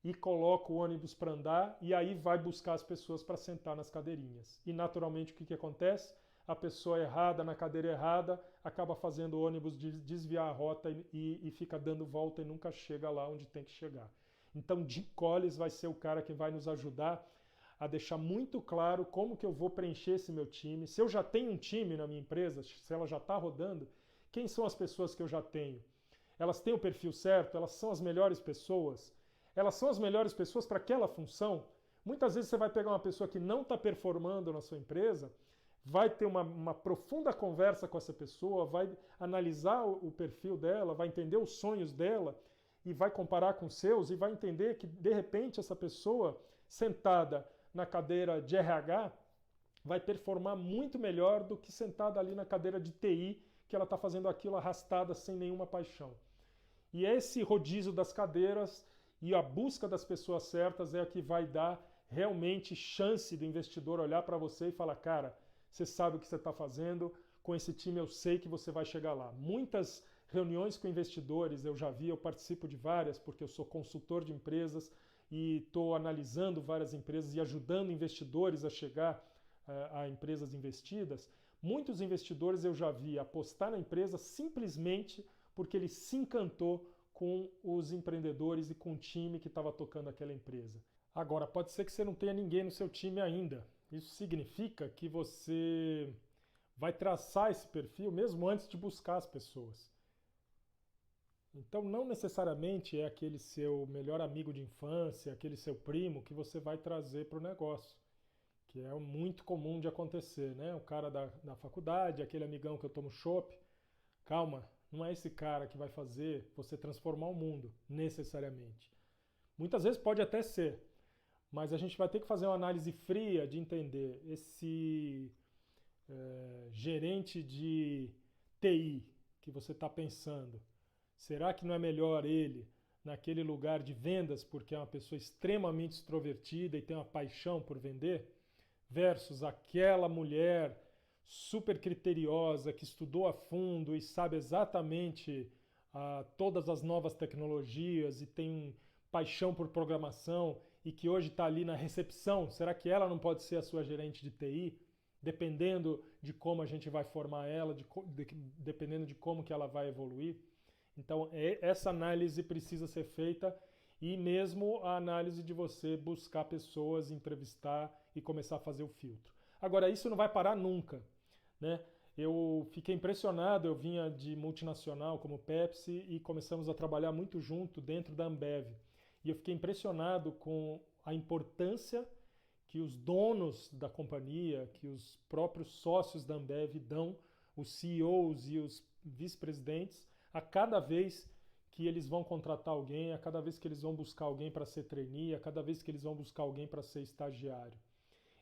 e coloca o ônibus para andar e aí vai buscar as pessoas para sentar nas cadeirinhas. E naturalmente o que acontece? A pessoa errada na cadeira errada acaba fazendo o ônibus desviar a rota e fica dando volta e nunca chega lá onde tem que chegar. Então Jim Collins vai ser o cara que vai nos ajudar a deixar muito claro como que eu vou preencher esse meu time. Se eu já tenho um time na minha empresa, se ela já está rodando, quem são as pessoas que eu já tenho? Elas têm o perfil certo? Elas são as melhores pessoas? Elas são as melhores pessoas para aquela função? Muitas vezes você vai pegar uma pessoa que não está performando na sua empresa, vai ter uma profunda conversa com essa pessoa, vai analisar o perfil dela, vai entender os sonhos dela e vai comparar com os seus e vai entender que, de repente, essa pessoa sentada na cadeira de RH vai performar muito melhor do que sentada ali na cadeira de TI, que ela está fazendo aquilo arrastada sem nenhuma paixão. E esse rodízio das cadeiras e a busca das pessoas certas é a que vai dar realmente chance do investidor olhar para você e falar: cara, você sabe o que você está fazendo, com esse time eu sei que você vai chegar lá. Muitas reuniões com investidores eu já vi, eu participo de várias, porque eu sou consultor de empresas e estou analisando várias empresas e ajudando investidores a chegar a empresas investidas. Muitos investidores eu já vi apostar na empresa simplesmente porque ele se encantou com os empreendedores e com o time que estava tocando aquela empresa. Agora, pode ser que você não tenha ninguém no seu time ainda. Isso significa que você vai traçar esse perfil mesmo antes de buscar as pessoas. Então, não necessariamente é aquele seu melhor amigo de infância, aquele seu primo que você vai trazer para o negócio, que é muito comum de acontecer, né? O cara da faculdade, aquele amigão que eu tomo chopp. Calma, não é esse cara que vai fazer você transformar o mundo, necessariamente. Muitas vezes pode até ser, mas a gente vai ter que fazer uma análise fria de entender esse gerente de TI que você está pensando. Será que não é melhor ele naquele lugar de vendas porque é uma pessoa extremamente extrovertida e tem uma paixão por vender? Versus aquela mulher super criteriosa que estudou a fundo e sabe exatamente todas as novas tecnologias e tem paixão por programação e que hoje está ali na recepção. Será que ela não pode ser a sua gerente de TI? Dependendo de como a gente vai formar ela, dependendo de como que ela vai evoluir. Então, essa análise precisa ser feita e mesmo a análise de você buscar pessoas, entrevistar e começar a fazer o filtro. Agora, isso não vai parar nunca, né? Eu fiquei impressionado, eu vinha de multinacional como Pepsi e começamos a trabalhar muito junto dentro da Ambev. E eu fiquei impressionado com a importância que os donos da companhia, que os próprios sócios da Ambev dão, os CEOs e os vice-presidentes, a cada vez que eles vão contratar alguém, a cada vez que eles vão buscar alguém para ser trainee, a cada vez que eles vão buscar alguém para ser estagiário.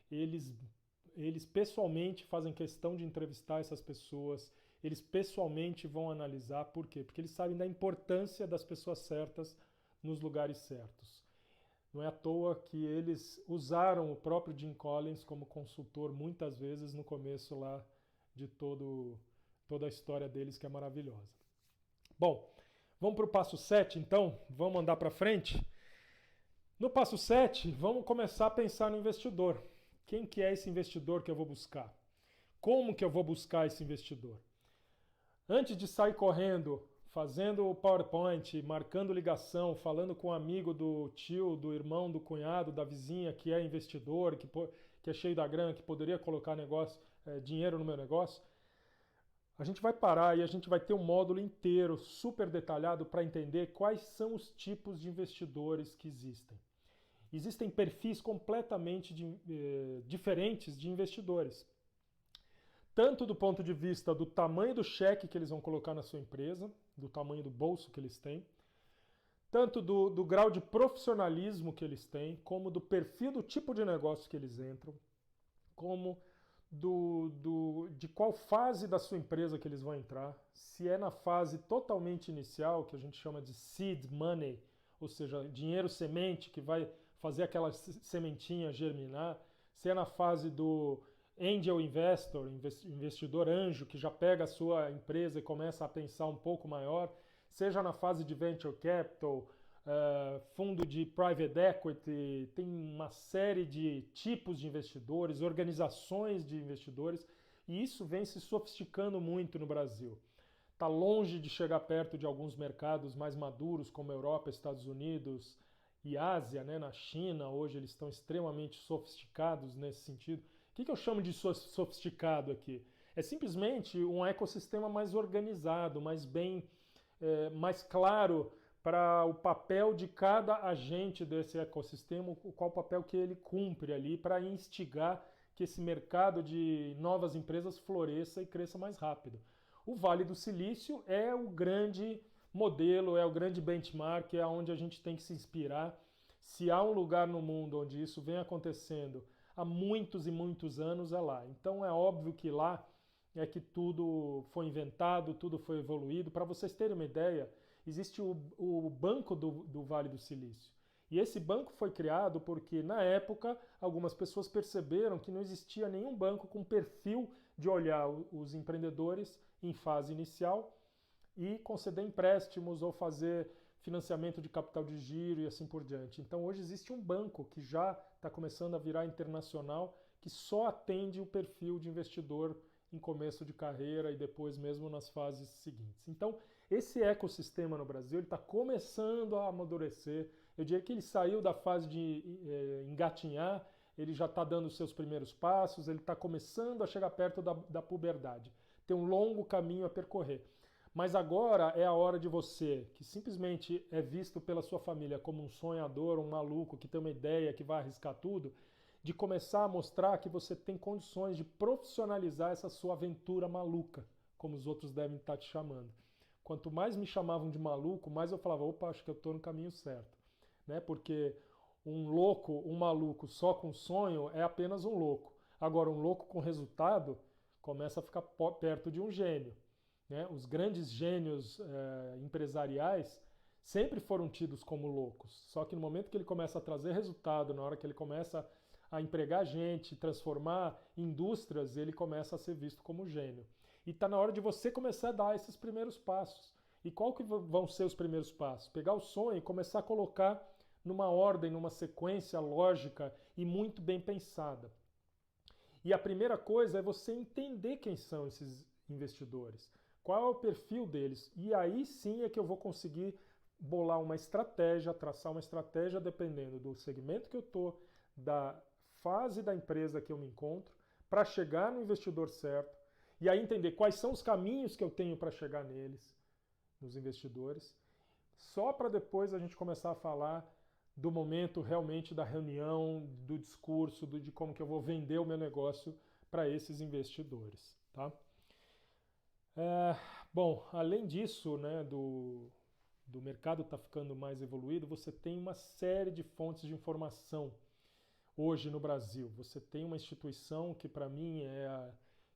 Eles pessoalmente fazem questão de entrevistar essas pessoas, eles pessoalmente vão analisar. Por quê? Porque eles sabem da importância das pessoas certas nos lugares certos. Não é à toa que eles usaram o próprio Jim Collins como consultor muitas vezes no começo lá de toda a história deles, que é maravilhosa. Bom, vamos para o passo 7 então? Vamos andar para frente? No passo 7, vamos começar a pensar no investidor. Quem que é esse investidor que eu vou buscar? Como que eu vou buscar esse investidor? Antes de sair correndo, fazendo o PowerPoint, marcando ligação, falando com um amigo do tio, do irmão, do cunhado, da vizinha que é investidor, que é cheio da grana, que poderia colocar dinheiro no meu negócio, a gente vai parar e a gente vai ter um módulo inteiro, super detalhado, para entender quais são os tipos de investidores que existem. Existem perfis completamente diferentes de investidores. Tanto do ponto de vista do tamanho do cheque que eles vão colocar na sua empresa, do tamanho do bolso que eles têm, tanto do grau de profissionalismo que eles têm, como do perfil do tipo de negócio que eles entram, como de qual fase da sua empresa que eles vão entrar, se é na fase totalmente inicial, que a gente chama de seed money, ou seja, dinheiro semente que vai fazer aquela sementinha germinar, se é na fase do angel investor, investidor anjo, que já pega a sua empresa e começa a pensar um pouco maior, seja na fase de venture capital, fundo de private equity, tem uma série de tipos de investidores, organizações de investidores, e isso vem se sofisticando muito no Brasil. Está longe de chegar perto de alguns mercados mais maduros, como Europa, Estados Unidos e Ásia, né? Na China, hoje eles estão extremamente sofisticados nesse sentido. O que eu chamo de sofisticado aqui? É simplesmente um ecossistema mais organizado, mais claro para o papel de cada agente desse ecossistema, qual o papel que ele cumpre ali para instigar que esse mercado de novas empresas floresça e cresça mais rápido. O Vale do Silício é o grande modelo, é o grande benchmark, é onde a gente tem que se inspirar. Se há um lugar no mundo onde isso vem acontecendo há muitos e muitos anos, é lá. Então é óbvio que lá é que tudo foi inventado, tudo foi evoluído. Para vocês terem uma ideia, existe o Banco do Vale do Silício. E esse banco foi criado porque, na época, algumas pessoas perceberam que não existia nenhum banco com perfil de olhar os empreendedores em fase inicial e conceder empréstimos ou fazer financiamento de capital de giro e assim por diante. Então, hoje existe um banco que já está começando a virar internacional, que só atende o perfil de investidor em começo de carreira e depois mesmo nas fases seguintes. Então, esse ecossistema no Brasil está começando a amadurecer. Eu diria que ele saiu da fase de engatinhar, ele já está dando os seus primeiros passos, ele está começando a chegar perto da puberdade. Tem um longo caminho a percorrer. Mas agora é a hora de você, que simplesmente é visto pela sua família como um sonhador, um maluco, que tem uma ideia, que vai arriscar tudo, de começar a mostrar que você tem condições de profissionalizar essa sua aventura maluca, como os outros devem estar te chamando. Quanto mais me chamavam de maluco, mais eu falava, opa, acho que eu estou no caminho certo. Né? Porque um louco, um maluco só com sonho é apenas um louco. Agora, um louco com resultado começa a ficar perto de um gênio. Né? Os grandes gênios empresariais sempre foram tidos como loucos. Só que no momento que ele começa a trazer resultado, na hora que ele começa a empregar gente, transformar indústrias, ele começa a ser visto como gênio. E está na hora de você começar a dar esses primeiros passos. E qual que vão ser os primeiros passos? Pegar o sonho e começar a colocar numa ordem, numa sequência lógica e muito bem pensada. E a primeira coisa é você entender quem são esses investidores. Qual é o perfil deles? E aí sim é que eu vou conseguir bolar uma estratégia, traçar uma estratégia dependendo do segmento que eu estou, da fase da empresa que eu me encontro, para chegar no investidor certo, e aí entender quais são os caminhos que eu tenho para chegar neles, nos investidores, só para depois a gente começar a falar do momento realmente da reunião, do discurso, de como que eu vou vender o meu negócio para esses investidores. Tá? Bom, além disso, né, do mercado estar ficando mais evoluído, você tem uma série de fontes de informação hoje no Brasil. Você tem uma instituição que para mim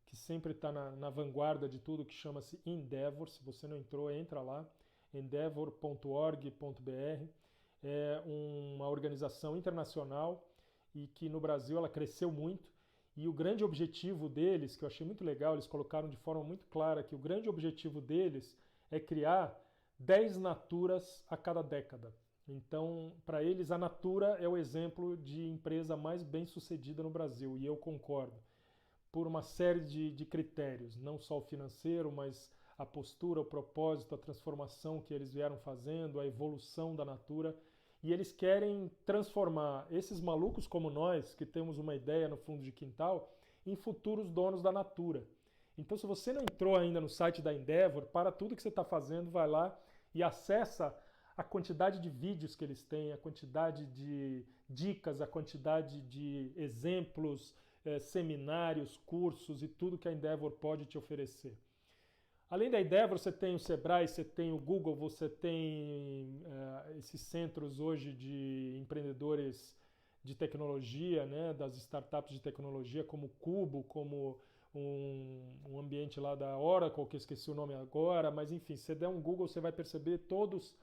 que sempre está na vanguarda de tudo, que chama-se Endeavor. Se você não entrou, entra lá, endeavor.org.br. É uma organização internacional e que no Brasil ela cresceu muito. E o grande objetivo deles, que eu achei muito legal, eles colocaram de forma muito clara que o grande objetivo deles é criar 10 Naturas a cada década. Então, para eles, a Natura é o exemplo de empresa mais bem sucedida no Brasil, e eu concordo, por uma série de critérios, não só o financeiro, mas a postura, o propósito, a transformação que eles vieram fazendo, a evolução da Natura, e eles querem transformar esses malucos como nós, que temos uma ideia no fundo de quintal, em futuros donos da Natura. Então, se você não entrou ainda no site da Endeavor, para tudo que você está fazendo, vai lá e acessa a quantidade de vídeos que eles têm, a quantidade de dicas, a quantidade de exemplos, seminários, cursos e tudo que a Endeavor pode te oferecer. Além da Endeavor, você tem o Sebrae, você tem o Google, você tem esses centros hoje de empreendedores de tecnologia, né, das startups de tecnologia, como o Cubo, como um ambiente lá da Oracle, que eu esqueci o nome agora, mas enfim, se você der um Google, você vai perceber todos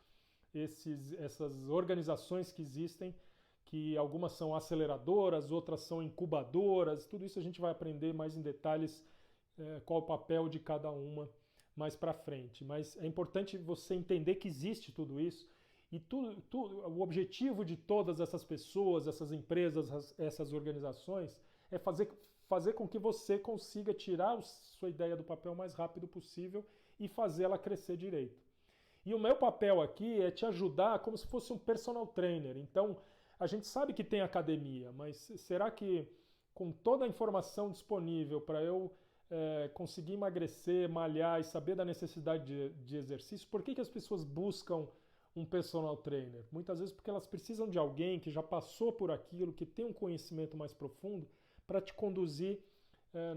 essas organizações que existem, que algumas são aceleradoras, outras são incubadoras, tudo isso a gente vai aprender mais em detalhes qual o papel de cada uma mais para frente. Mas é importante você entender que existe tudo isso e o objetivo de todas essas pessoas, essas empresas, essas organizações é fazer com que você consiga tirar a sua ideia do papel o mais rápido possível e fazer ela crescer direito. E o meu papel aqui é te ajudar como se fosse um personal trainer. Então, a gente sabe que tem academia, mas será que com toda a informação disponível para eu conseguir emagrecer, malhar e saber da necessidade de exercício, por que as pessoas buscam um personal trainer? Muitas vezes porque elas precisam de alguém que já passou por aquilo, que tem um conhecimento mais profundo para te conduzir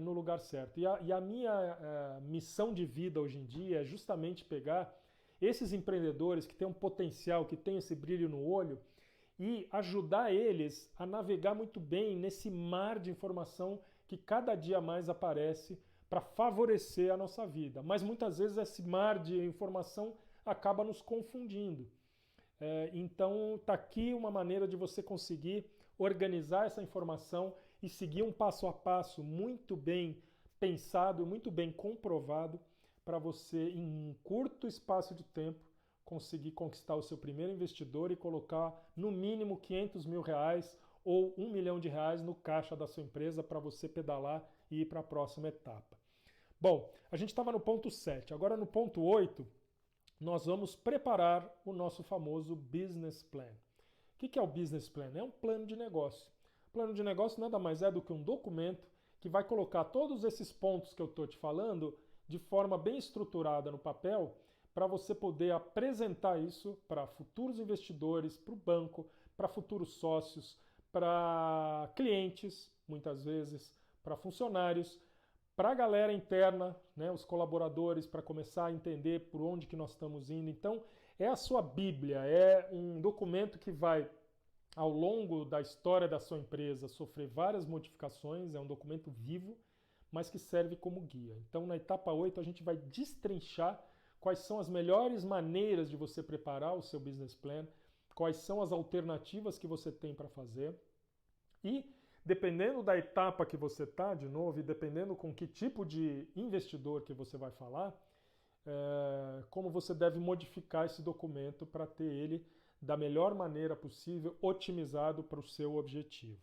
no lugar certo. E a minha missão de vida hoje em dia é justamente pegar esses empreendedores que têm um potencial, que têm esse brilho no olho e ajudar eles a navegar muito bem nesse mar de informação que cada dia mais aparece para favorecer a nossa vida. Mas muitas vezes esse mar de informação acaba nos confundindo. Então, está aqui uma maneira de você conseguir organizar essa informação e seguir um passo a passo muito bem pensado, muito bem comprovado, para você, em um curto espaço de tempo, conseguir conquistar o seu primeiro investidor e colocar no mínimo R$500 mil ou R$1 milhão no caixa da sua empresa para você pedalar e ir para a próxima etapa. Bom, a gente estava no ponto 7. Agora no ponto 8, nós vamos preparar o nosso famoso business plan. O que é o business plan? É um plano de negócio. O plano de negócio nada mais é do que um documento que vai colocar todos esses pontos que eu estou te falando de forma bem estruturada no papel para você poder apresentar isso para futuros investidores, para o banco, para futuros sócios, para clientes, muitas vezes, para funcionários, para a galera interna, né, os colaboradores, para começar a entender por onde que nós estamos indo. Então, é a sua Bíblia, é um documento que vai, ao longo da história da sua empresa, sofrer várias modificações, é um documento vivo, mas que serve como guia. Então, na etapa 8, a gente vai destrinchar quais são as melhores maneiras de você preparar o seu business plan, quais são as alternativas que você tem para fazer e, dependendo da etapa que você está, de novo, e dependendo com que tipo de investidor que você vai falar, como você deve modificar esse documento para ter ele da melhor maneira possível, otimizado para o seu objetivo.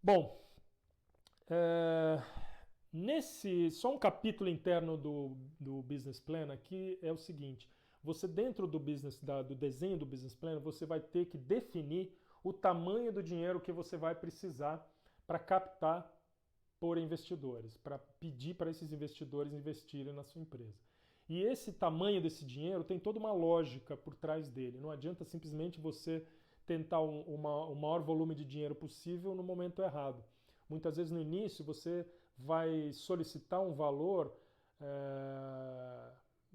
Bom, só um capítulo interno do business plan aqui é o seguinte: você dentro do desenho do business plan, você vai ter que definir o tamanho do dinheiro que você vai precisar para captar por investidores, para pedir para esses investidores investirem na sua empresa. E esse tamanho desse dinheiro tem toda uma lógica por trás dele. Não adianta simplesmente você tentar o maior volume de dinheiro possível no momento errado. Muitas vezes no início você vai solicitar um valor,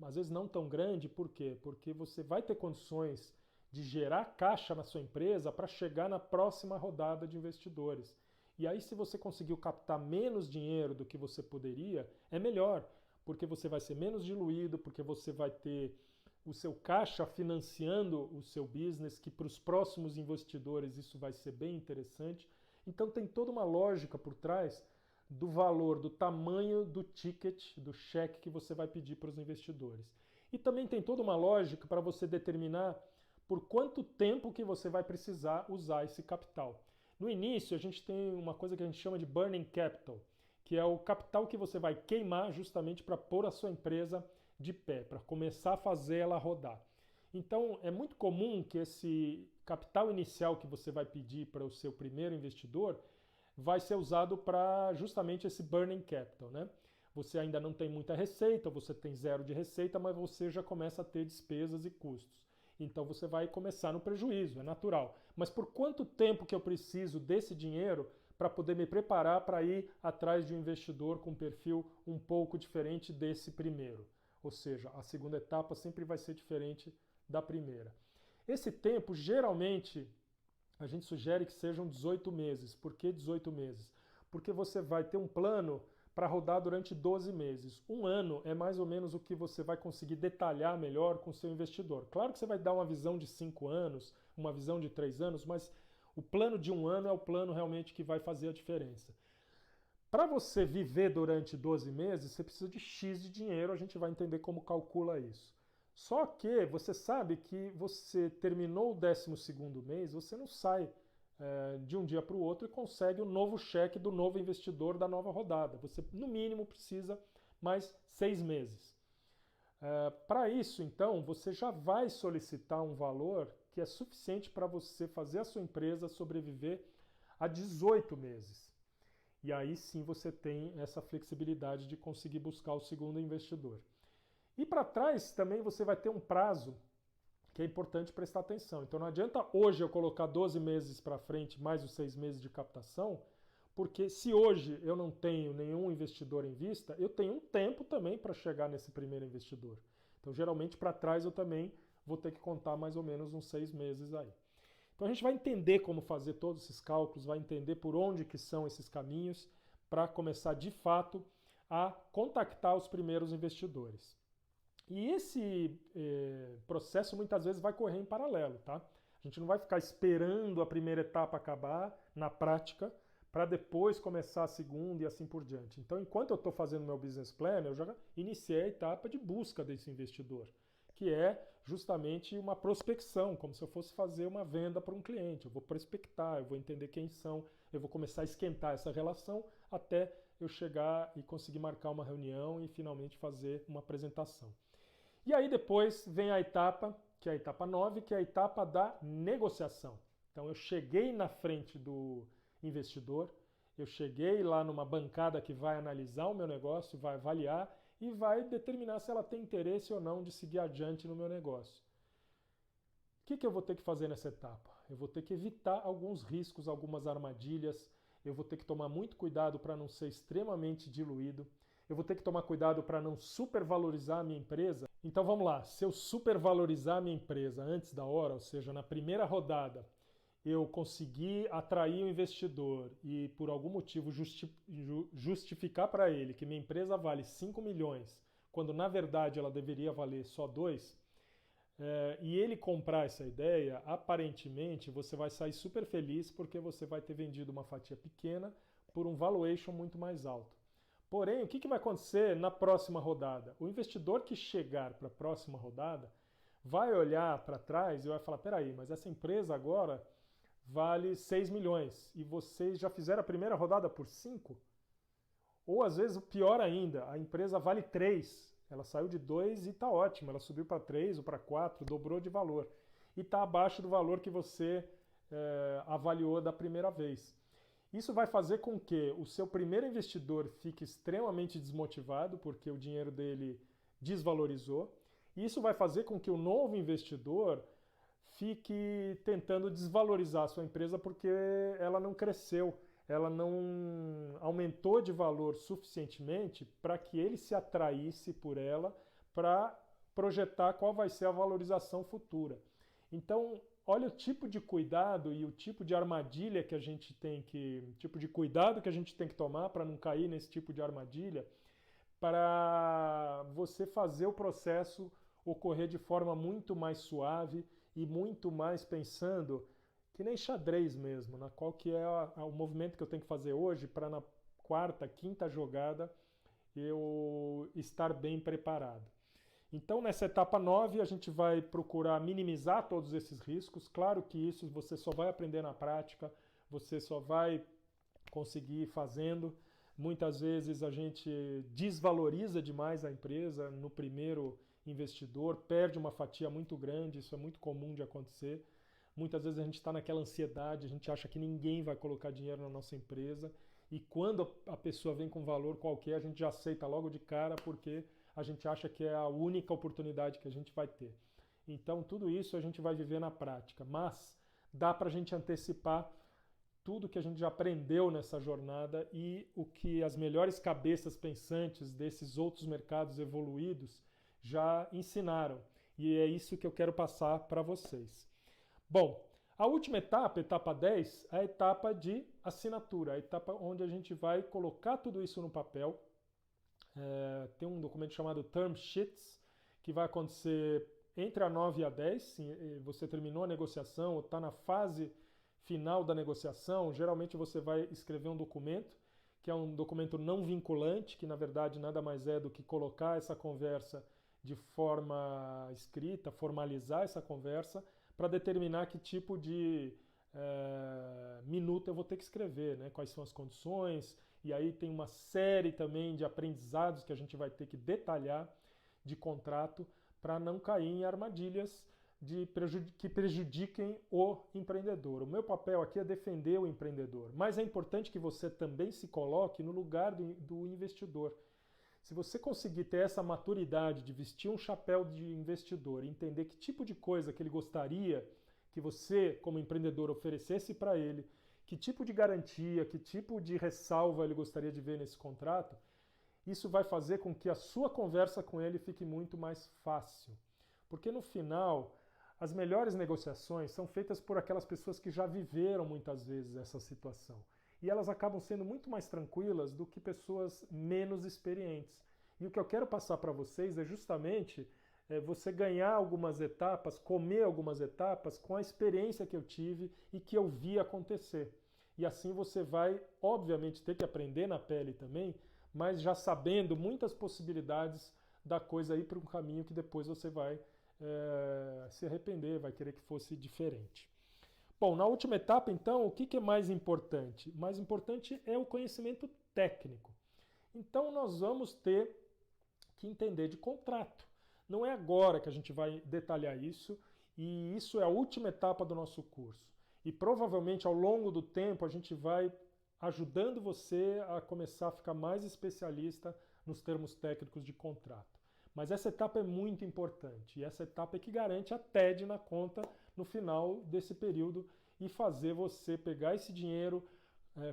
às vezes não tão grande. Por quê? Porque você vai ter condições de gerar caixa na sua empresa para chegar na próxima rodada de investidores. E aí, se você conseguiu captar menos dinheiro do que você poderia, é melhor, porque você vai ser menos diluído, porque você vai ter o seu caixa financiando o seu business, que para os próximos investidores isso vai ser bem interessante. Então tem toda uma lógica por trás do valor, do tamanho do ticket, do cheque que você vai pedir para os investidores. E também tem toda uma lógica para você determinar por quanto tempo que você vai precisar usar esse capital. No início, a gente tem uma coisa que a gente chama de burning capital, que é o capital que você vai queimar justamente para pôr a sua empresa de pé, para começar a fazer ela rodar. Então, é muito comum que esse capital inicial que você vai pedir para o seu primeiro investidor vai ser usado para justamente esse burning capital, né? Você ainda não tem muita receita, você tem zero de receita, mas você já começa a ter despesas e custos. Então você vai começar no prejuízo, é natural. Mas por quanto tempo que eu preciso desse dinheiro para poder me preparar para ir atrás de um investidor com um perfil um pouco diferente desse primeiro? Ou seja, a segunda etapa sempre vai ser diferente da primeira. Esse tempo, geralmente, a gente sugere que sejam 18 meses. Por que 18 meses? Porque você vai ter um plano para rodar durante 12 meses. Um ano é mais ou menos o que você vai conseguir detalhar melhor com o seu investidor. Claro que você vai dar uma visão de 5 anos, uma visão de 3 anos, mas o plano de um ano é o plano realmente que vai fazer a diferença. Para você viver durante 12 meses, você precisa de X de dinheiro, a gente vai entender como calcula isso. Só que você sabe que você terminou o 12º mês, você não sai de um dia para o outro e consegue o novo cheque do novo investidor da nova rodada. Você, no mínimo, precisa mais 6 meses. Para isso, então, você já vai solicitar um valor que é suficiente para você fazer a sua empresa sobreviver a 18 meses. E aí sim você tem essa flexibilidade de conseguir buscar o segundo investidor. E para trás também você vai ter um prazo que é importante prestar atenção. Então não adianta hoje eu colocar 12 meses para frente mais os 6 meses de captação, porque se hoje eu não tenho nenhum investidor em vista, eu tenho um tempo também para chegar nesse primeiro investidor. Então geralmente para trás eu também vou ter que contar mais ou menos uns 6 meses aí. Então a gente vai entender como fazer todos esses cálculos, vai entender por onde que são esses caminhos para começar de fato a contactar os primeiros investidores. E esse processo muitas vezes vai correr em paralelo, tá? A gente não vai ficar esperando a primeira etapa acabar na prática para depois começar a segunda e assim por diante. Então, enquanto eu estou fazendo meu business plan, eu já iniciei a etapa de busca desse investidor, que é justamente uma prospecção, como se eu fosse fazer uma venda para um cliente. Eu vou prospectar, eu vou entender quem são, eu vou começar a esquentar essa relação até eu chegar e conseguir marcar uma reunião e finalmente fazer uma apresentação. E aí depois vem a etapa, que é a etapa 9, que é a etapa da negociação. Então eu cheguei na frente do investidor, eu cheguei lá numa bancada que vai analisar o meu negócio, vai avaliar e vai determinar se ela tem interesse ou não de seguir adiante no meu negócio. O que eu vou ter que fazer nessa etapa? Eu vou ter que evitar alguns riscos, algumas armadilhas, eu vou ter que tomar muito cuidado para não ser extremamente diluído, eu vou ter que tomar cuidado para não supervalorizar a minha empresa. Então vamos lá, se eu supervalorizar a minha empresa antes da hora, ou seja, na primeira rodada, eu consegui atrair o investidor e por algum motivo justificar para ele que minha empresa vale 5 milhões, quando na verdade ela deveria valer só 2, e ele comprar essa ideia, aparentemente você vai sair super feliz porque você vai ter vendido uma fatia pequena por um valuation muito mais alto. Porém, o que vai acontecer na próxima rodada? O investidor que chegar para a próxima rodada vai olhar para trás e vai falar, peraí, mas essa empresa agora vale 6 milhões e vocês já fizeram a primeira rodada por 5? Ou às vezes, pior ainda, a empresa vale 3, ela saiu de 2 e está ótima, ela subiu para 3 ou para 4, dobrou de valor e está abaixo do valor que você avaliou da primeira vez. Isso vai fazer com que o seu primeiro investidor fique extremamente desmotivado porque o dinheiro dele desvalorizou. E isso vai fazer com que o novo investidor fique tentando desvalorizar a sua empresa porque ela não cresceu, ela não aumentou de valor suficientemente para que ele se atraísse por ela para projetar qual vai ser a valorização futura. Então, olha o tipo de cuidado e o tipo de armadilha que a gente tem que, tipo de cuidado que a gente tem que tomar para não cair nesse tipo de armadilha, para você fazer o processo ocorrer de forma muito mais suave e muito mais pensando que nem xadrez mesmo, na qual que é o movimento que eu tenho que fazer hoje para na quarta, quinta jogada eu estar bem preparado. Então, nessa etapa 9, a gente vai procurar minimizar todos esses riscos. Claro que isso você só vai aprender na prática, você só vai conseguir fazendo. Muitas vezes a gente desvaloriza demais a empresa no primeiro investidor, perde uma fatia muito grande, isso é muito comum de acontecer. Muitas vezes a gente está naquela ansiedade, a gente acha que ninguém vai colocar dinheiro na nossa empresa e quando a pessoa vem com valor qualquer, a gente já aceita logo de cara porque a gente acha que é a única oportunidade que a gente vai ter. Então, tudo isso a gente vai viver na prática, mas dá para a gente antecipar tudo que a gente já aprendeu nessa jornada e o que as melhores cabeças pensantes desses outros mercados evoluídos já ensinaram. E é isso que eu quero passar para vocês. Bom, a última etapa, etapa 10, é a etapa de assinatura, a etapa onde a gente vai colocar tudo isso no papel. Tem um documento chamado Term Sheets, que vai acontecer entre a 9 e a 10. Você terminou a negociação ou está na fase final da negociação, geralmente você vai escrever um documento, que é um documento não vinculante, que na verdade nada mais é do que colocar essa conversa de forma escrita, formalizar essa conversa, para determinar que tipo de minuta eu vou ter que escrever, né? Quais são as condições, e aí tem uma série também de aprendizados que a gente vai ter que detalhar de contrato para não cair em armadilhas que prejudiquem o empreendedor. O meu papel aqui é defender o empreendedor, mas é importante que você também se coloque no lugar do investidor. Se você conseguir ter essa maturidade de vestir um chapéu de investidor e entender que tipo de coisa que ele gostaria que você, como empreendedor, oferecesse para ele, que tipo de garantia, que tipo de ressalva ele gostaria de ver nesse contrato, isso vai fazer com que a sua conversa com ele fique muito mais fácil. Porque no final, as melhores negociações são feitas por aquelas pessoas que já viveram muitas vezes essa situação. E elas acabam sendo muito mais tranquilas do que pessoas menos experientes. E o que eu quero passar para vocês é justamente você ganhar algumas etapas, comer algumas etapas com a experiência que eu tive e que eu vi acontecer. E assim você vai, obviamente, ter que aprender na pele também, mas já sabendo muitas possibilidades da coisa ir para um caminho que depois você vai se arrepender, vai querer que fosse diferente. Bom, na última etapa, então, o que é mais importante? Mais importante é o conhecimento técnico. Então, nós vamos ter que entender de contrato. Não é agora que a gente vai detalhar isso, e isso é a última etapa do nosso curso. E provavelmente, ao longo do tempo, a gente vai ajudando você a começar a ficar mais especialista nos termos técnicos de contrato. Mas essa etapa é muito importante, e essa etapa é que garante a TED na conta no final desse período e fazer você pegar esse dinheiro,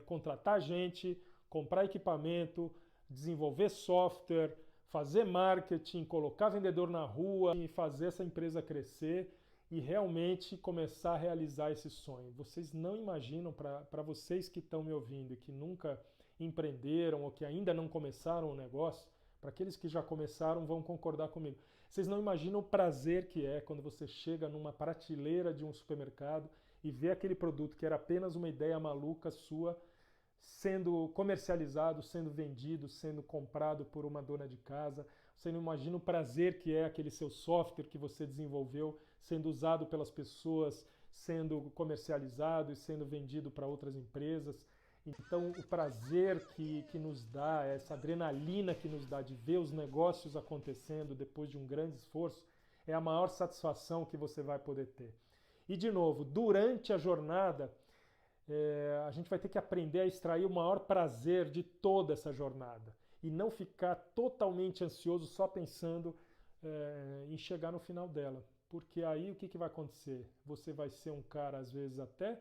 contratar gente, comprar equipamento, desenvolver software, fazer marketing, colocar vendedor na rua e fazer essa empresa crescer e realmente começar a realizar esse sonho. Vocês não imaginam, para vocês que estão me ouvindo e que nunca empreenderam ou que ainda não começaram o negócio, para aqueles que já começaram vão concordar comigo. Vocês não imaginam o prazer que é quando você chega numa prateleira de um supermercado e vê aquele produto que era apenas uma ideia maluca sua sendo comercializado, sendo vendido, sendo comprado por uma dona de casa. Você não imagina o prazer que é aquele seu software que você desenvolveu sendo usado pelas pessoas, sendo comercializado e sendo vendido para outras empresas. Então, o prazer que nos dá, essa adrenalina que nos dá de ver os negócios acontecendo depois de um grande esforço, é a maior satisfação que você vai poder ter. E, de novo, durante a jornada, a gente vai ter que aprender a extrair o maior prazer de toda essa jornada e não ficar totalmente ansioso só pensando em chegar no final dela. Porque aí o que vai acontecer? Você vai ser um cara, às vezes, até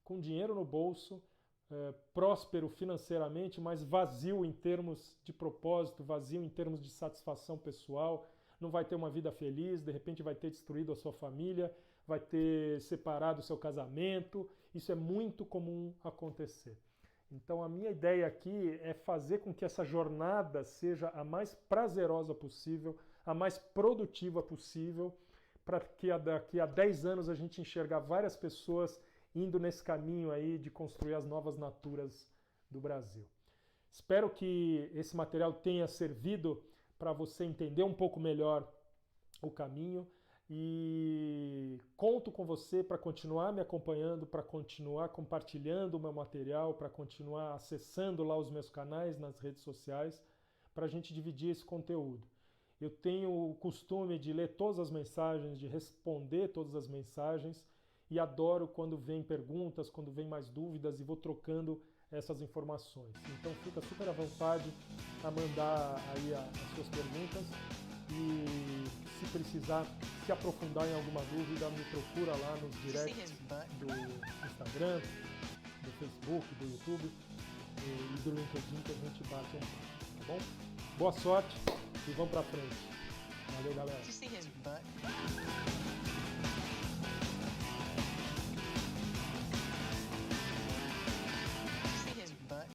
com dinheiro no bolso, próspero financeiramente, mas vazio em termos de propósito, vazio em termos de satisfação pessoal, não vai ter uma vida feliz, de repente vai ter destruído a sua família, vai ter separado o seu casamento. Isso é muito comum acontecer. Então a minha ideia aqui é fazer com que essa jornada seja a mais prazerosa possível, a mais produtiva possível, para que daqui a 10 anos a gente enxergar várias pessoas indo nesse caminho aí de construir as novas naturas do Brasil. Espero que esse material tenha servido para você entender um pouco melhor o caminho e conto com você para continuar me acompanhando, para continuar compartilhando o meu material, para continuar acessando lá os meus canais nas redes sociais, para a gente dividir esse conteúdo. Eu tenho o costume de ler todas as mensagens, de responder todas as mensagens, e adoro quando vem perguntas, quando vem mais dúvidas e vou trocando essas informações. Então fica super à vontade a mandar aí as suas perguntas e se precisar se aprofundar em alguma dúvida, me procura lá nos directs do Instagram, do Facebook, do YouTube e do LinkedIn que a gente bate um papo, tá bom? Boa sorte e vamos pra frente. Valeu, galera.